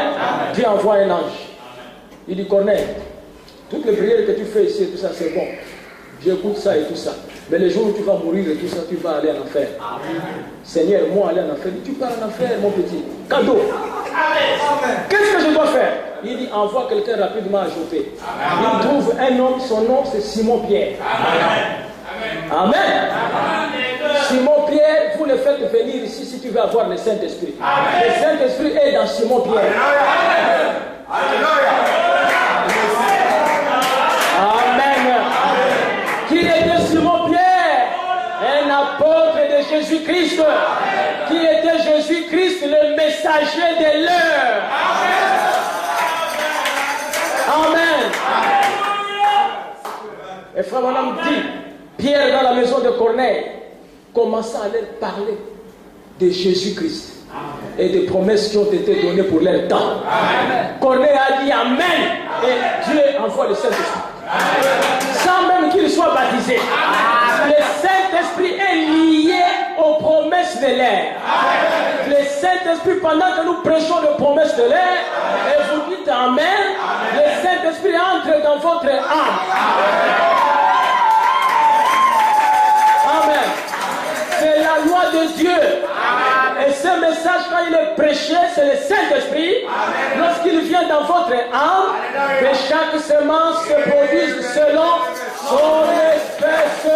Dieu envoie un ange. Il dit, Corneille, toutes les prières que tu fais ici, tout ça, c'est bon. J'écoute ça et tout ça. Mais les jours où tu vas mourir et tout ça, tu vas aller en enfer. Seigneur, moi aller en enfer. Tu pars en enfer, mon petit. Cadeau. Qu'est-ce que je dois faire? Il dit, envoie quelqu'un rapidement à Joppé. Il trouve un homme, son nom c'est Simon Pierre. Amen. Simon Pierre, vous le faites venir ici si tu veux avoir le Saint-Esprit. Le Saint-Esprit est dans Simon Pierre. Amen. Qui était Simon Pierre? Un apôtre de Jésus-Christ. Qui était Jésus-Christ, le messager de l'heure. Amen. Et Frère Branham dit, Pierre dans la maison de Corneille commença à leur parler de Jésus-Christ et des promesses qui ont été données pour leur temps. Corneille a dit Amen et Dieu envoie le Saint-Esprit. Sans même qu'il soit baptisé. Le Saint-Esprit est lié aux promesses de l'air. Le Saint-Esprit, pendant que nous prêchons les promesses de l'air, et vous dites Amen, le Saint-Esprit entre dans votre âme. Amen. C'est la loi de Dieu. Et ce message, quand il est prêché, c'est le Saint-Esprit. Lorsqu'il vient dans votre âme, que chaque semence se produise selon son espèce.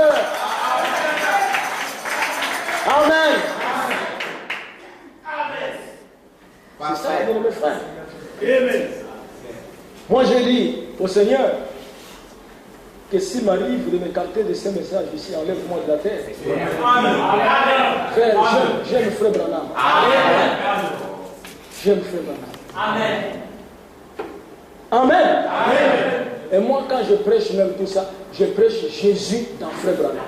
Amen. C'est ça, mes frères. Moi, je dis au Seigneur que s'il m'arrive de m'écarter de ce message ici, enlève-moi de la terre. Frère, j'aime Frère Branham. J'aime Frère Branham. Amen. Et moi, quand je prêche même tout ça, je prêche Jésus dans Frère Branham.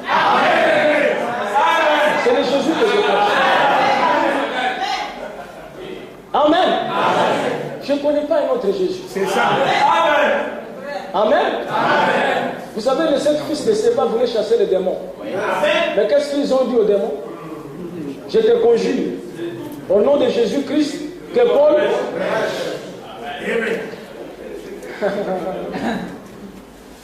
C'est le Jésus que je prêche. Amen. Je ne connais pas un autre Jésus. C'est ça. Amen. Amen. Vous savez, les 7 fils de Séba voulaient chasser les démons. Mais qu'est-ce qu'ils ont dit aux démons? Je te conjure, au nom de Jésus-Christ, que Paul...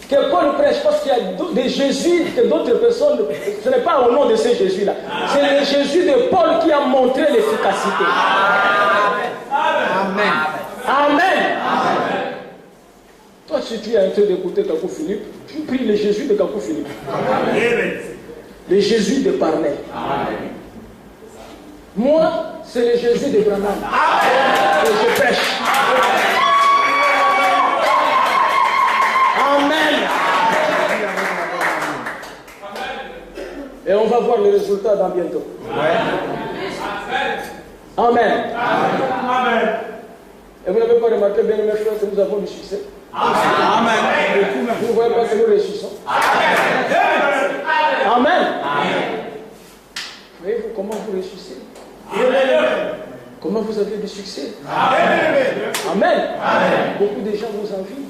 que Paul prêche, parce qu'il y a des Jésus que d'autres personnes... Ce n'est pas au nom de ces Jésus-là. C'est le Jésus de Paul qui a montré l'efficacité. Amen. Amen. Toi, si tu es en train d'écouter Kakou Philippe, tu pries le Jésus de Kakou Philippe. Le Jésus de Parnay. Moi, c'est le Jésus de Branham. Que je prêche. Amen. Et on va voir les résultats dans bientôt. Amen. Amen. Et vous n'avez pas remarqué, bien mes frères, que nous avons du succès? Amen. Vous ne voyez pas que nous réussissons? Amen. Voyez-vous comment vous réussissez? Comment vous avez du succès? Amen. Beaucoup de gens vous envient.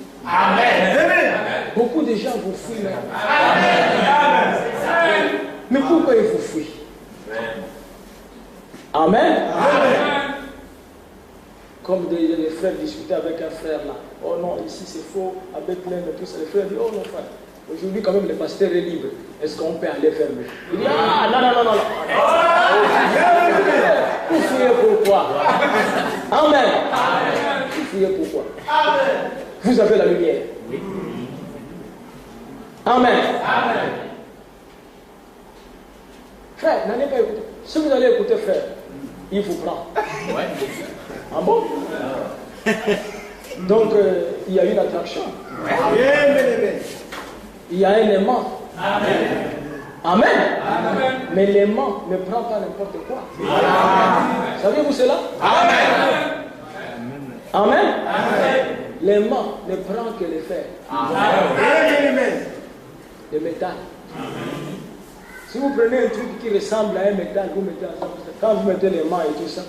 Beaucoup de gens vous fuient. Mais pourquoi ils vous fuient? Amen. Comme les frères discutaient avec un frère là. Oh non, ici c'est faux, avec plein de tout ça. Les frères disent, oh non frère, aujourd'hui quand même le pasteur est libre. Est-ce qu'on peut aller faire mieux? Il dit, ah non. Vous fuyez pourquoi? Amen. Vous fuyez pourquoi? Vous avez la lumière. Amen. Frère, n'allez pas écouter. Si vous allez écouter frère, il vous prend. Ah bon? Donc, il y a une attraction. Il y a un aimant. Amen. Mais l'aimant ne prend pas n'importe quoi. Savez-vous cela? Amen. L'aimant ne prend que le fer. Le métal. Si vous prenez un truc qui ressemble à un métal, vous mettez ensemble, quand vous mettez l'aimant et tout ça,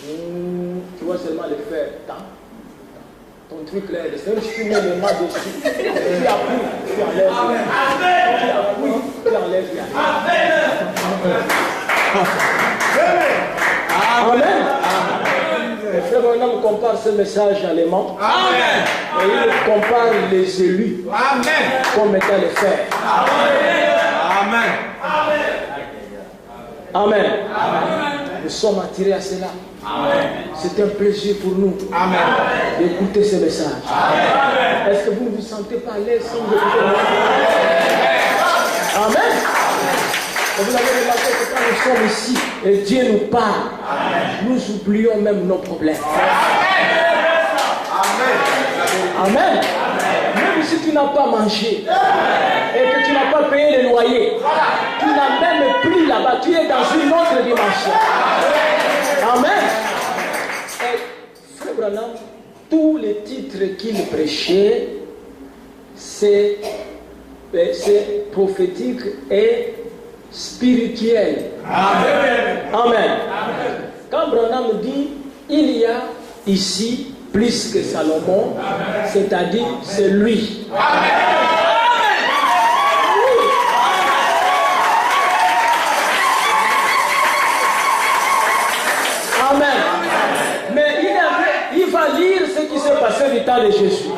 tu vois seulement le fer. Ton truc là, c'est même si tu mets l'aimant dessus, tu appuies, tu enlèves. Tu appuies, tu enlèves. Amen. Le frère Branham compare ce message à l'aimant. Et il compare les élus comme étant les fers. Amen. Nous sommes attirés à cela. C'est un plaisir pour nous d'écouter ce message. Est-ce que vous ne vous sentez pas à l'aise sans vous écouter le message? Amen. Et vous avez remarqué que quand nous sommes ici et Dieu nous parle, nous oublions même nos problèmes. Amen. Même si tu n'as pas mangé et que tu n'as pas payé le loyer, tu n'as même plus là-bas, tu es dans une autre dimension. Amen. Et Frère Branham, tous les titres qu'il prêchait, c'est prophétique et spirituel. Amen. Quand Branham dit, il y a ici plus que Salomon, c'est-à-dire c'est lui. Amen. Mais il va lire ce qui s'est passé du temps de Jésus.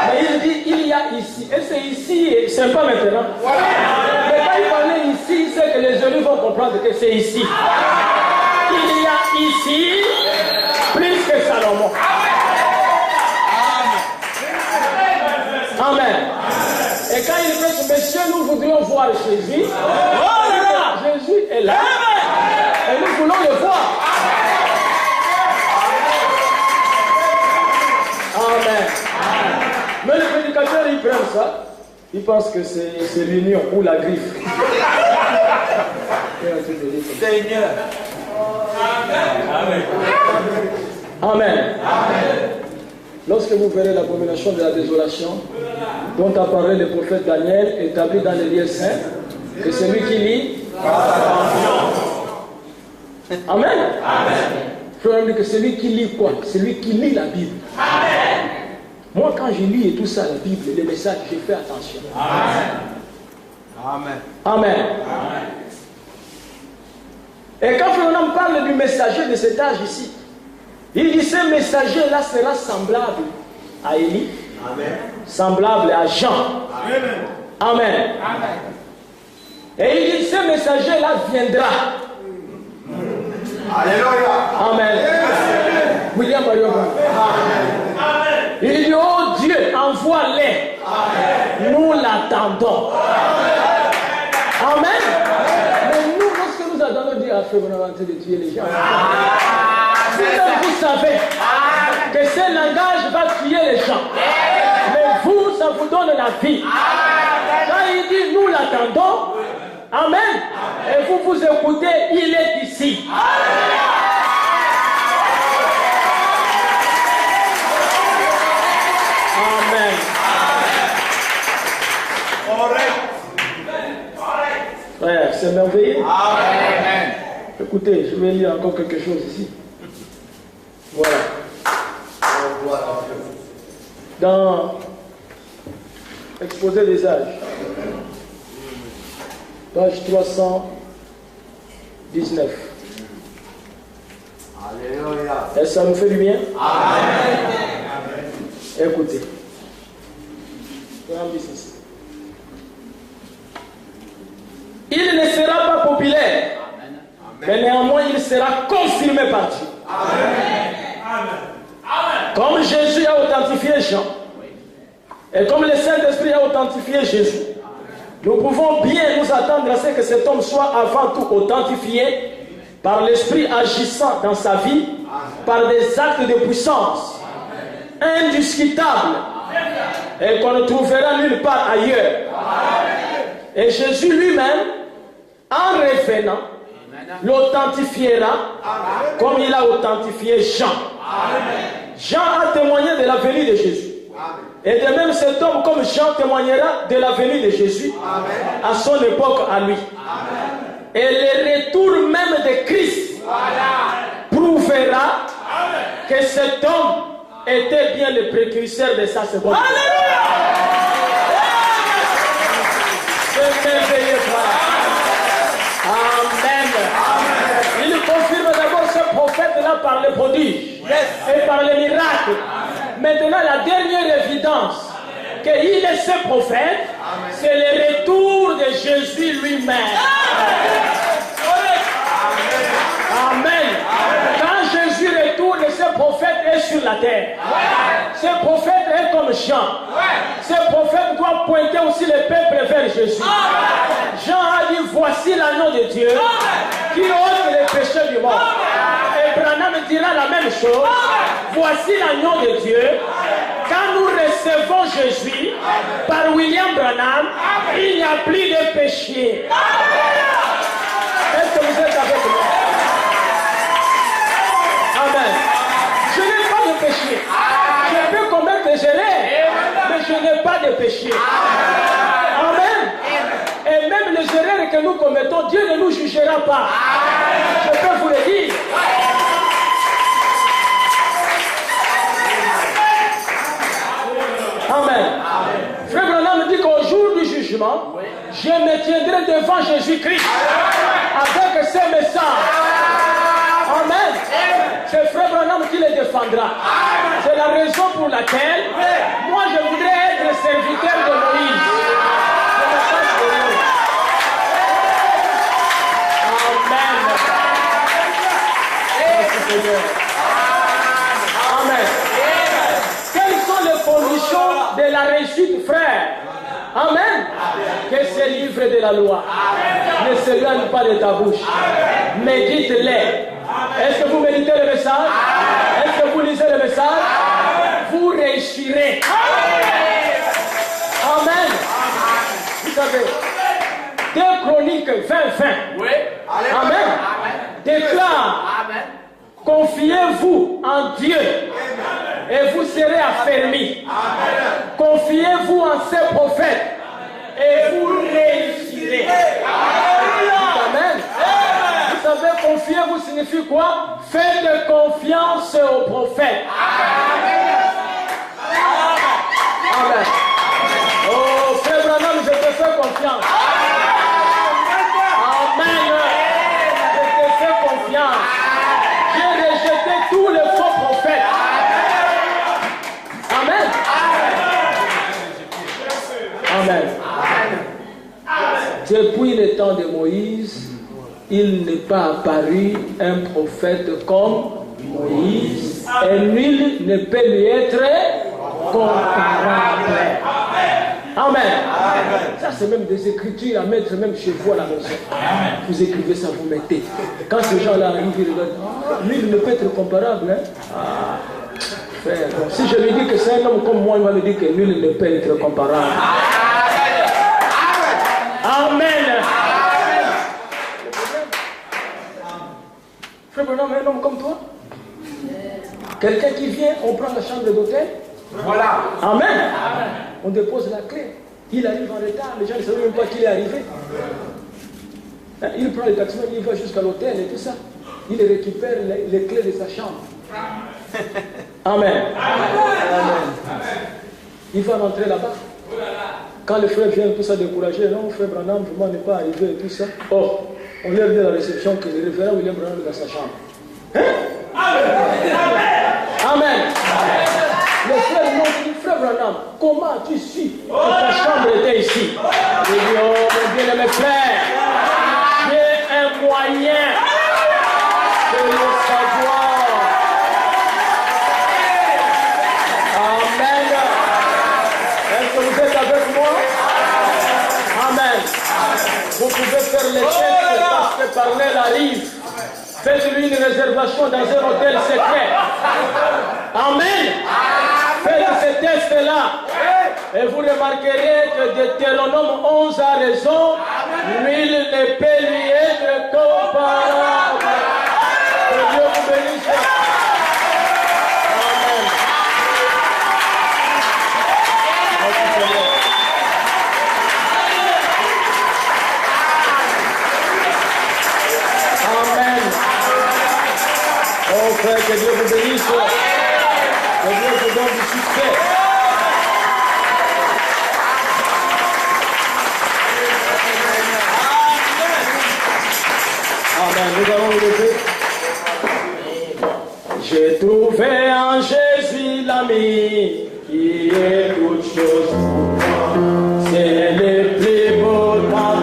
Mais il dit, il y a ici. Et c'est ici, c'est pas maintenant. Mais quand il parlait ici, c'est que les élus vont comprendre que c'est ici. Il y a ici plus que Salomon. Amen. Et quand il fait ce monsieur, nous voudrions voir Jésus. Jésus est là. Et nous voulons le voir. Amen. Mais le prédicateur, il prend ça. Il pense que c'est l'union ou la griffe. Seigneur. Amen. Lorsque vous verrez l'abomination de la désolation, dont a parlé le prophète Daniel, établi dans les lieux saints, que celui qui lit, Amen. Je veux dire que celui qui lit quoi? Celui qui lit la Bible. Amen. Moi, quand je lis et tout ça, la Bible, les messages, je fais attention. Amen. Amen. Et quand on parle du messager de cet âge ici, il dit ce messager-là sera semblable à Élie, semblable à Jean. Amen. Et il dit ce messager-là viendra. Alléluia. Amen. William Mario. Il dit, oh Dieu, envoie-les. Nous l'attendons. Amen. Mais nous, lorsque nous attendons Dieu, après on est en train de tuer les gens. Vous savez que ce langage va tuer les gens. Mais vous, ça vous donne la vie. Quand il dit, nous l'attendons. Amen. Et vous écoutez, il est ici. Amen. Frère, c'est merveilleux. Amen. Écoutez, je vais lire encore quelque chose ici. Voilà. Dans Exposé des âges, page 319. Alléluia. Est-ce que ça nous fait du bien? Amen. Écoutez. Il ne sera pas populaire, mais néanmoins il sera confirmé par Dieu. Comme Jésus a authentifié Jean, et comme le Saint-Esprit a authentifié Jésus, nous pouvons bien nous attendre à ce que cet homme soit avant tout authentifié par l'Esprit agissant dans sa vie, par des actes de puissance indiscutables et qu'on ne trouvera nulle part ailleurs. Et Jésus lui-même, en revenant, l'authentifiera comme il a authentifié Jean. Jean a témoigné de la venue de Jésus. Et de même cet homme comme Jean témoignera de la venue de Jésus à son époque à lui. Et le retour même de Christ prouvera que cet homme était bien le précurseur de sa seconde. C'est merveilleux, frère. Amen. Il confirme d'abord ce prophète-là par les prodiges et par les miracles. Maintenant, la dernière évidence qu'il est ce prophète, c'est le retour de Jésus lui-même. Amen. Quand Jésus retourne, ce prophète est sur la terre. Ce prophète est comme Jean. Ce prophète doit pointer aussi le peuple vers Jésus. Jean a dit, voici l'agneau de Dieu qui ôte les péchés du monde. Et Branham dira la même chose. Voici l'agneau de Dieu. Quand nous recevons Jésus par William Branham, il n'y a plus de péché. Est-ce que vous êtes avec moi? Amen. Je n'ai pas de péché. Je peux commettre des erreurs, mais je n'ai pas de péché. Amen. Et même les erreurs que nous commettons, Dieu ne nous jugera pas. Je peux vous le dire. Amen. Frère Branham dit qu'au jour du jugement, je me tiendrai devant Jésus-Christ avec ces messages. Amen. C'est Frère Branham qui les défendra. C'est la raison pour laquelle moi je voudrais être serviteur de Moïse. Amen. Amen. Quelles sont les conditions de la réussite, frère? Amen. Que ce livre de la loi ne s'éloigne pas de ta bouche. Médite-les. Est-ce que vous méditez le message? Est-ce que vous lisez le message? Vous réussirez. Amen. Vous savez, 2 Chroniques 20:20. Amen. Déclare. Confiez-vous en Dieu et vous serez affermis. Confiez-vous en ses prophètes et vous réussirez. Amen. Vous avez confié vous signifie quoi? Faites confiance au prophète. Amen. Oh, frère Branham, je te fais confiance. Amen. Je te fais confiance. J'ai rejeté tous les faux prophètes. Amen. Amen. Depuis le temps de Moïse, il n'est pas apparu un prophète comme Moïse, et nul ne peut lui être comparable. Amen. Ça, c'est même des écritures à mettre même chez vous à la maison. Vous écrivez ça, vous mettez. Quand ces gens-là arrivent, ils regardent. Nul ne peut être comparable. Hein? Frère, bon, si je lui dis que c'est un homme comme moi, il va me dire que nul ne peut être comparable. Amen. Frère Branham, un homme comme toi? Quelqu'un qui vient, on prend la chambre d'hôtel. Voilà. Amen. On dépose la clé. Il arrive en retard, les gens ne savent même pas qu'il est arrivé. Il prend le taxi, il va jusqu'à l'hôtel et tout ça. Il récupère les clés de sa chambre. Amen. Amen. Il va rentrer là-bas. Quand le frère vient tout ça décourager, non, frère Branham vraiment n'est pas arrivé et tout ça. Oh, on lui a dit à la réception que le révérend William Branham est dans sa chambre. Hein? Amen. Le frère m'a dit, frère Branham, comment as-tu su que ta chambre était ici? Il dit, oh mon bien-aimé frère, j'ai un moyen de le savoir. Amen. Est-ce que vous êtes avec moi? Amen. Vous pouvez faire les tests parce que Parnell arrive. Faites-lui une réservation dans un hôtel secret. Amen. Faites ce test-là. Et vous remarquerez que Deutéronome 11 a raison. Nul ne peut lui être comparable. Que Dieu vous bénisse. Amen. Oh frère, que Dieu vous bénisse. Que Dieu vous donne du succès. Amen. Nous allons nous lever. J'ai trouvé en Jésus l'ami qui est toute chose pour moi. C'est le plus beau temps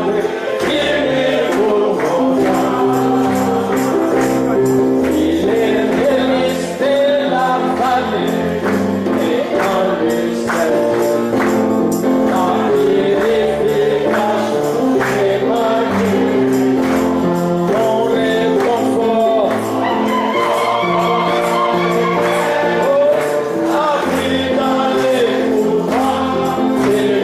qui est pour moi. Il est le délice de la vallée et dans le ciel. La purification de ma vie, mon réconfort. Oh, la vie dans les couloirs, c'est le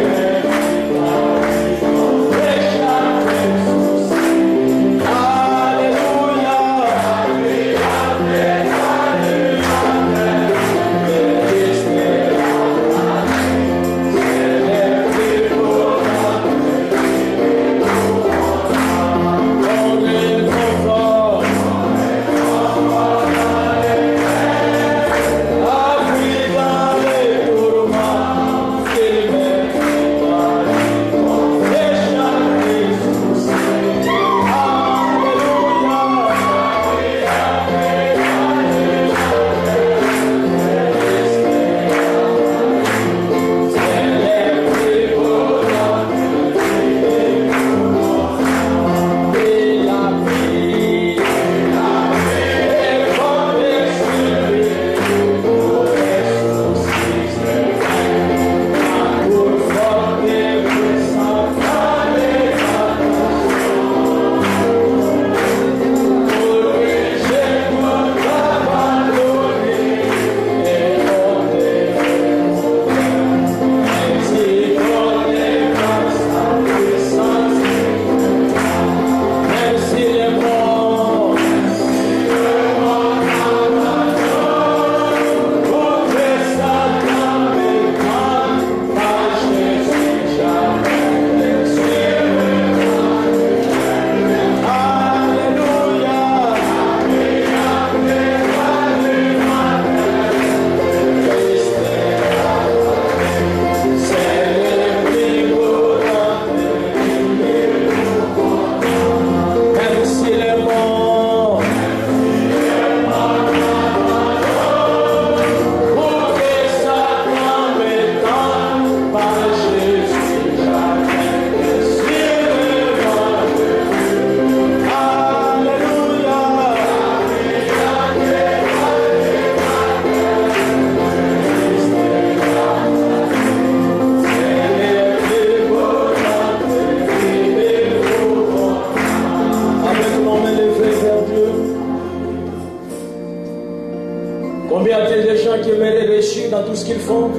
Combien y a-t-il de gens qui aimeraient réussir dans tout ce qu'ils font?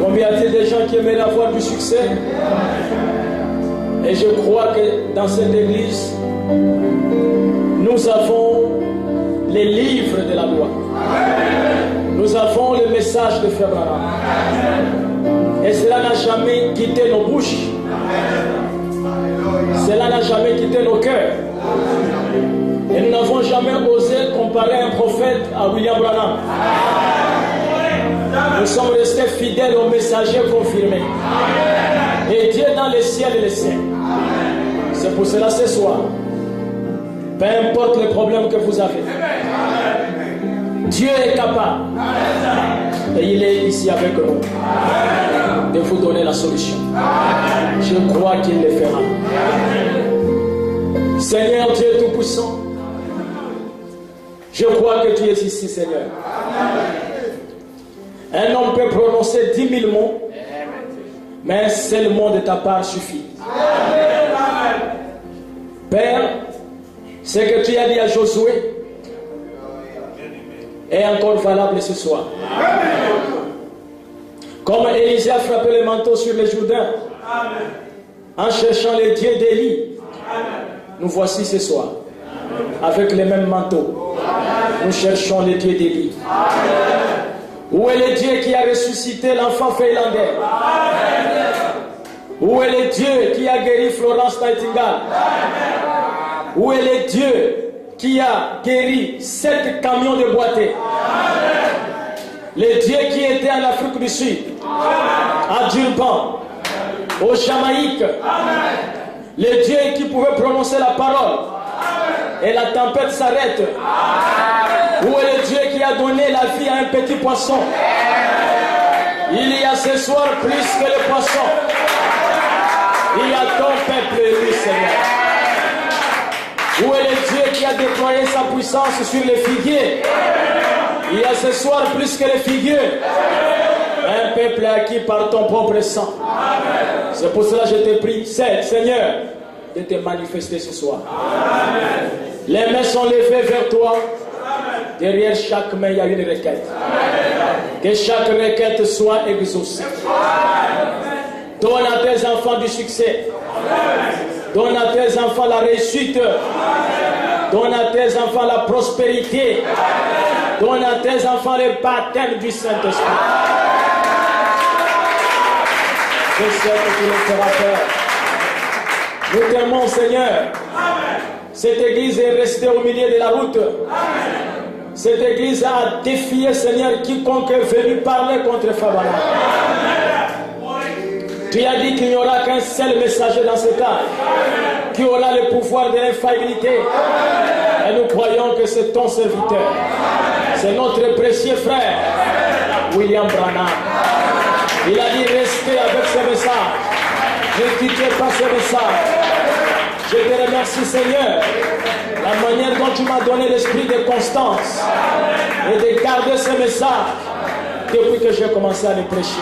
Combien y a-t-il de gens qui aimeraient avoir du succès? Et je crois que dans cette église, nous avons les livres de la loi. Nous avons le message de Frère Branham. Et cela n'a jamais quitté nos bouches. Cela n'a jamais quitté nos cœurs. Et nous n'avons jamais osé comparer un prophète à William Branham. Nous sommes restés fidèles aux messagers confirmés. Et Dieu dans les ciels et les cieux. C'est pour cela ce soir, peu importe les problèmes que vous avez, Dieu est capable. Et il est ici avec nous de vous donner la solution. Je crois qu'il le fera. Seigneur Dieu Tout-Puissant, je crois que tu es ici, Seigneur. Un homme peut prononcer 10 000 mots, mais un seul mot de ta part suffit. Père, ce que tu as dit à Josué est encore valable ce soir. Comme Élisée a frappé le manteau sur le Jourdain en cherchant les dieux d'Élie, nous voici ce soir avec les mêmes manteaux. Nous cherchons les dieux d'Élie. Où est le Dieu qui a ressuscité l'enfant finlandais? Où est le Dieu qui a guéri Florence Nightingale? Où est le Dieu qui a guéri 7 camions de boîtiers? Le Dieu qui était en Afrique du Sud, à Durban, au Jamaïque. Le Dieu qui pouvait prononcer la parole et la tempête s'arrête. Où est le Dieu qui a donné la vie à un petit poisson? Il y a ce soir plus que le poisson. Il y a ton peuple élu, Seigneur. Où est le Dieu qui a déployé sa puissance sur les figuiers? Il y a ce soir plus que les figuiers. Un peuple acquis par ton propre sang. C'est pour cela que je te prie, Seigneur, de te manifester ce soir. Les mains sont levées vers toi. Derrière chaque main, il y a une requête. Que chaque requête soit exaucée. Donne à tes enfants du succès. Donne à tes enfants la réussite. Donne à tes enfants la prospérité. Donne à tes enfants le baptême du Saint-Esprit. Je sais que tu le feras faire. Nous t'aimons, Seigneur. Cette église est restée au milieu de la route. Cette église a défié, Seigneur, quiconque est venu parler contre Fabana. Tu as dit qu'il n'y aura qu'un seul messager dans ce cas, qui aura le pouvoir de l'infaillibilité. Et nous croyons que c'est ton serviteur. C'est notre précieux frère, William Branham. Il a dit restez avec ce message. Ne quittez pas ce message. Je te remercie, Seigneur, la manière dont tu m'as donné l'esprit de constance et de garder ce message depuis que j'ai commencé à le prêcher.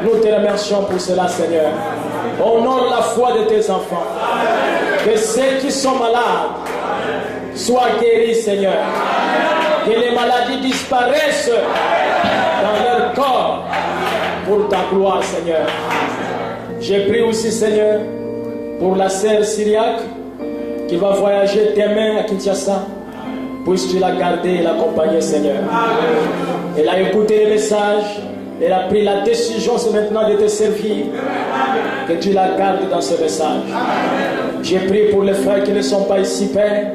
Nous te remercions pour cela, Seigneur. Honore la foi de tes enfants. Que ceux qui sont malades soient guéris, Seigneur. Que les maladies disparaissent dans leur corps pour ta gloire, Seigneur. J'ai prié aussi, Seigneur, pour la sœur syriaque qui va voyager demain à Kinshasa. Puisses-tu la garder et l'accompagner, Seigneur. Elle a écouté les messages. Elle a pris la décision, c'est maintenant de te servir. Que tu la gardes dans ce message. J'ai prié pour les frères qui ne sont pas ici, Père,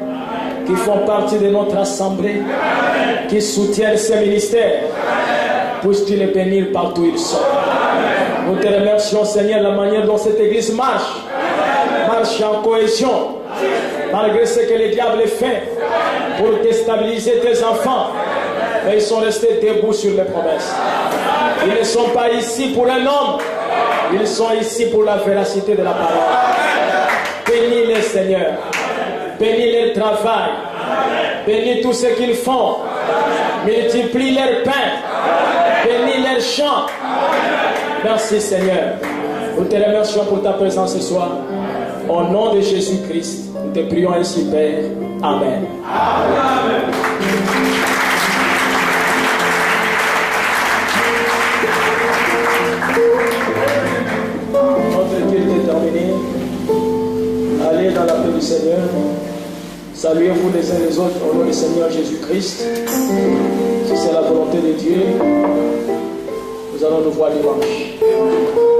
qui font partie de notre assemblée, qui soutiennent ce ministère. Puisses-tu les bénir partout où ils sont. Nous te remercions, Seigneur, la manière dont cette église marche en cohésion, malgré ce que le diable fait pour déstabiliser tes enfants. Mais ils sont restés debout sur les promesses. Ils ne sont pas ici pour un homme, ils sont ici pour la véracité de la parole. Bénis-les, Seigneur. Bénis leur travail. Bénis tout ce qu'ils font. Multiplie leur pain. Bénis leur chant. Merci, Seigneur. Nous te remercions pour ta présence ce soir. Au nom de Jésus-Christ, nous te prions ainsi, Père. Amen. Amen. uns les autres au nom du Seigneur Jésus-Christ. Si c'est la volonté de Dieu, nous allons nous voir dimanche.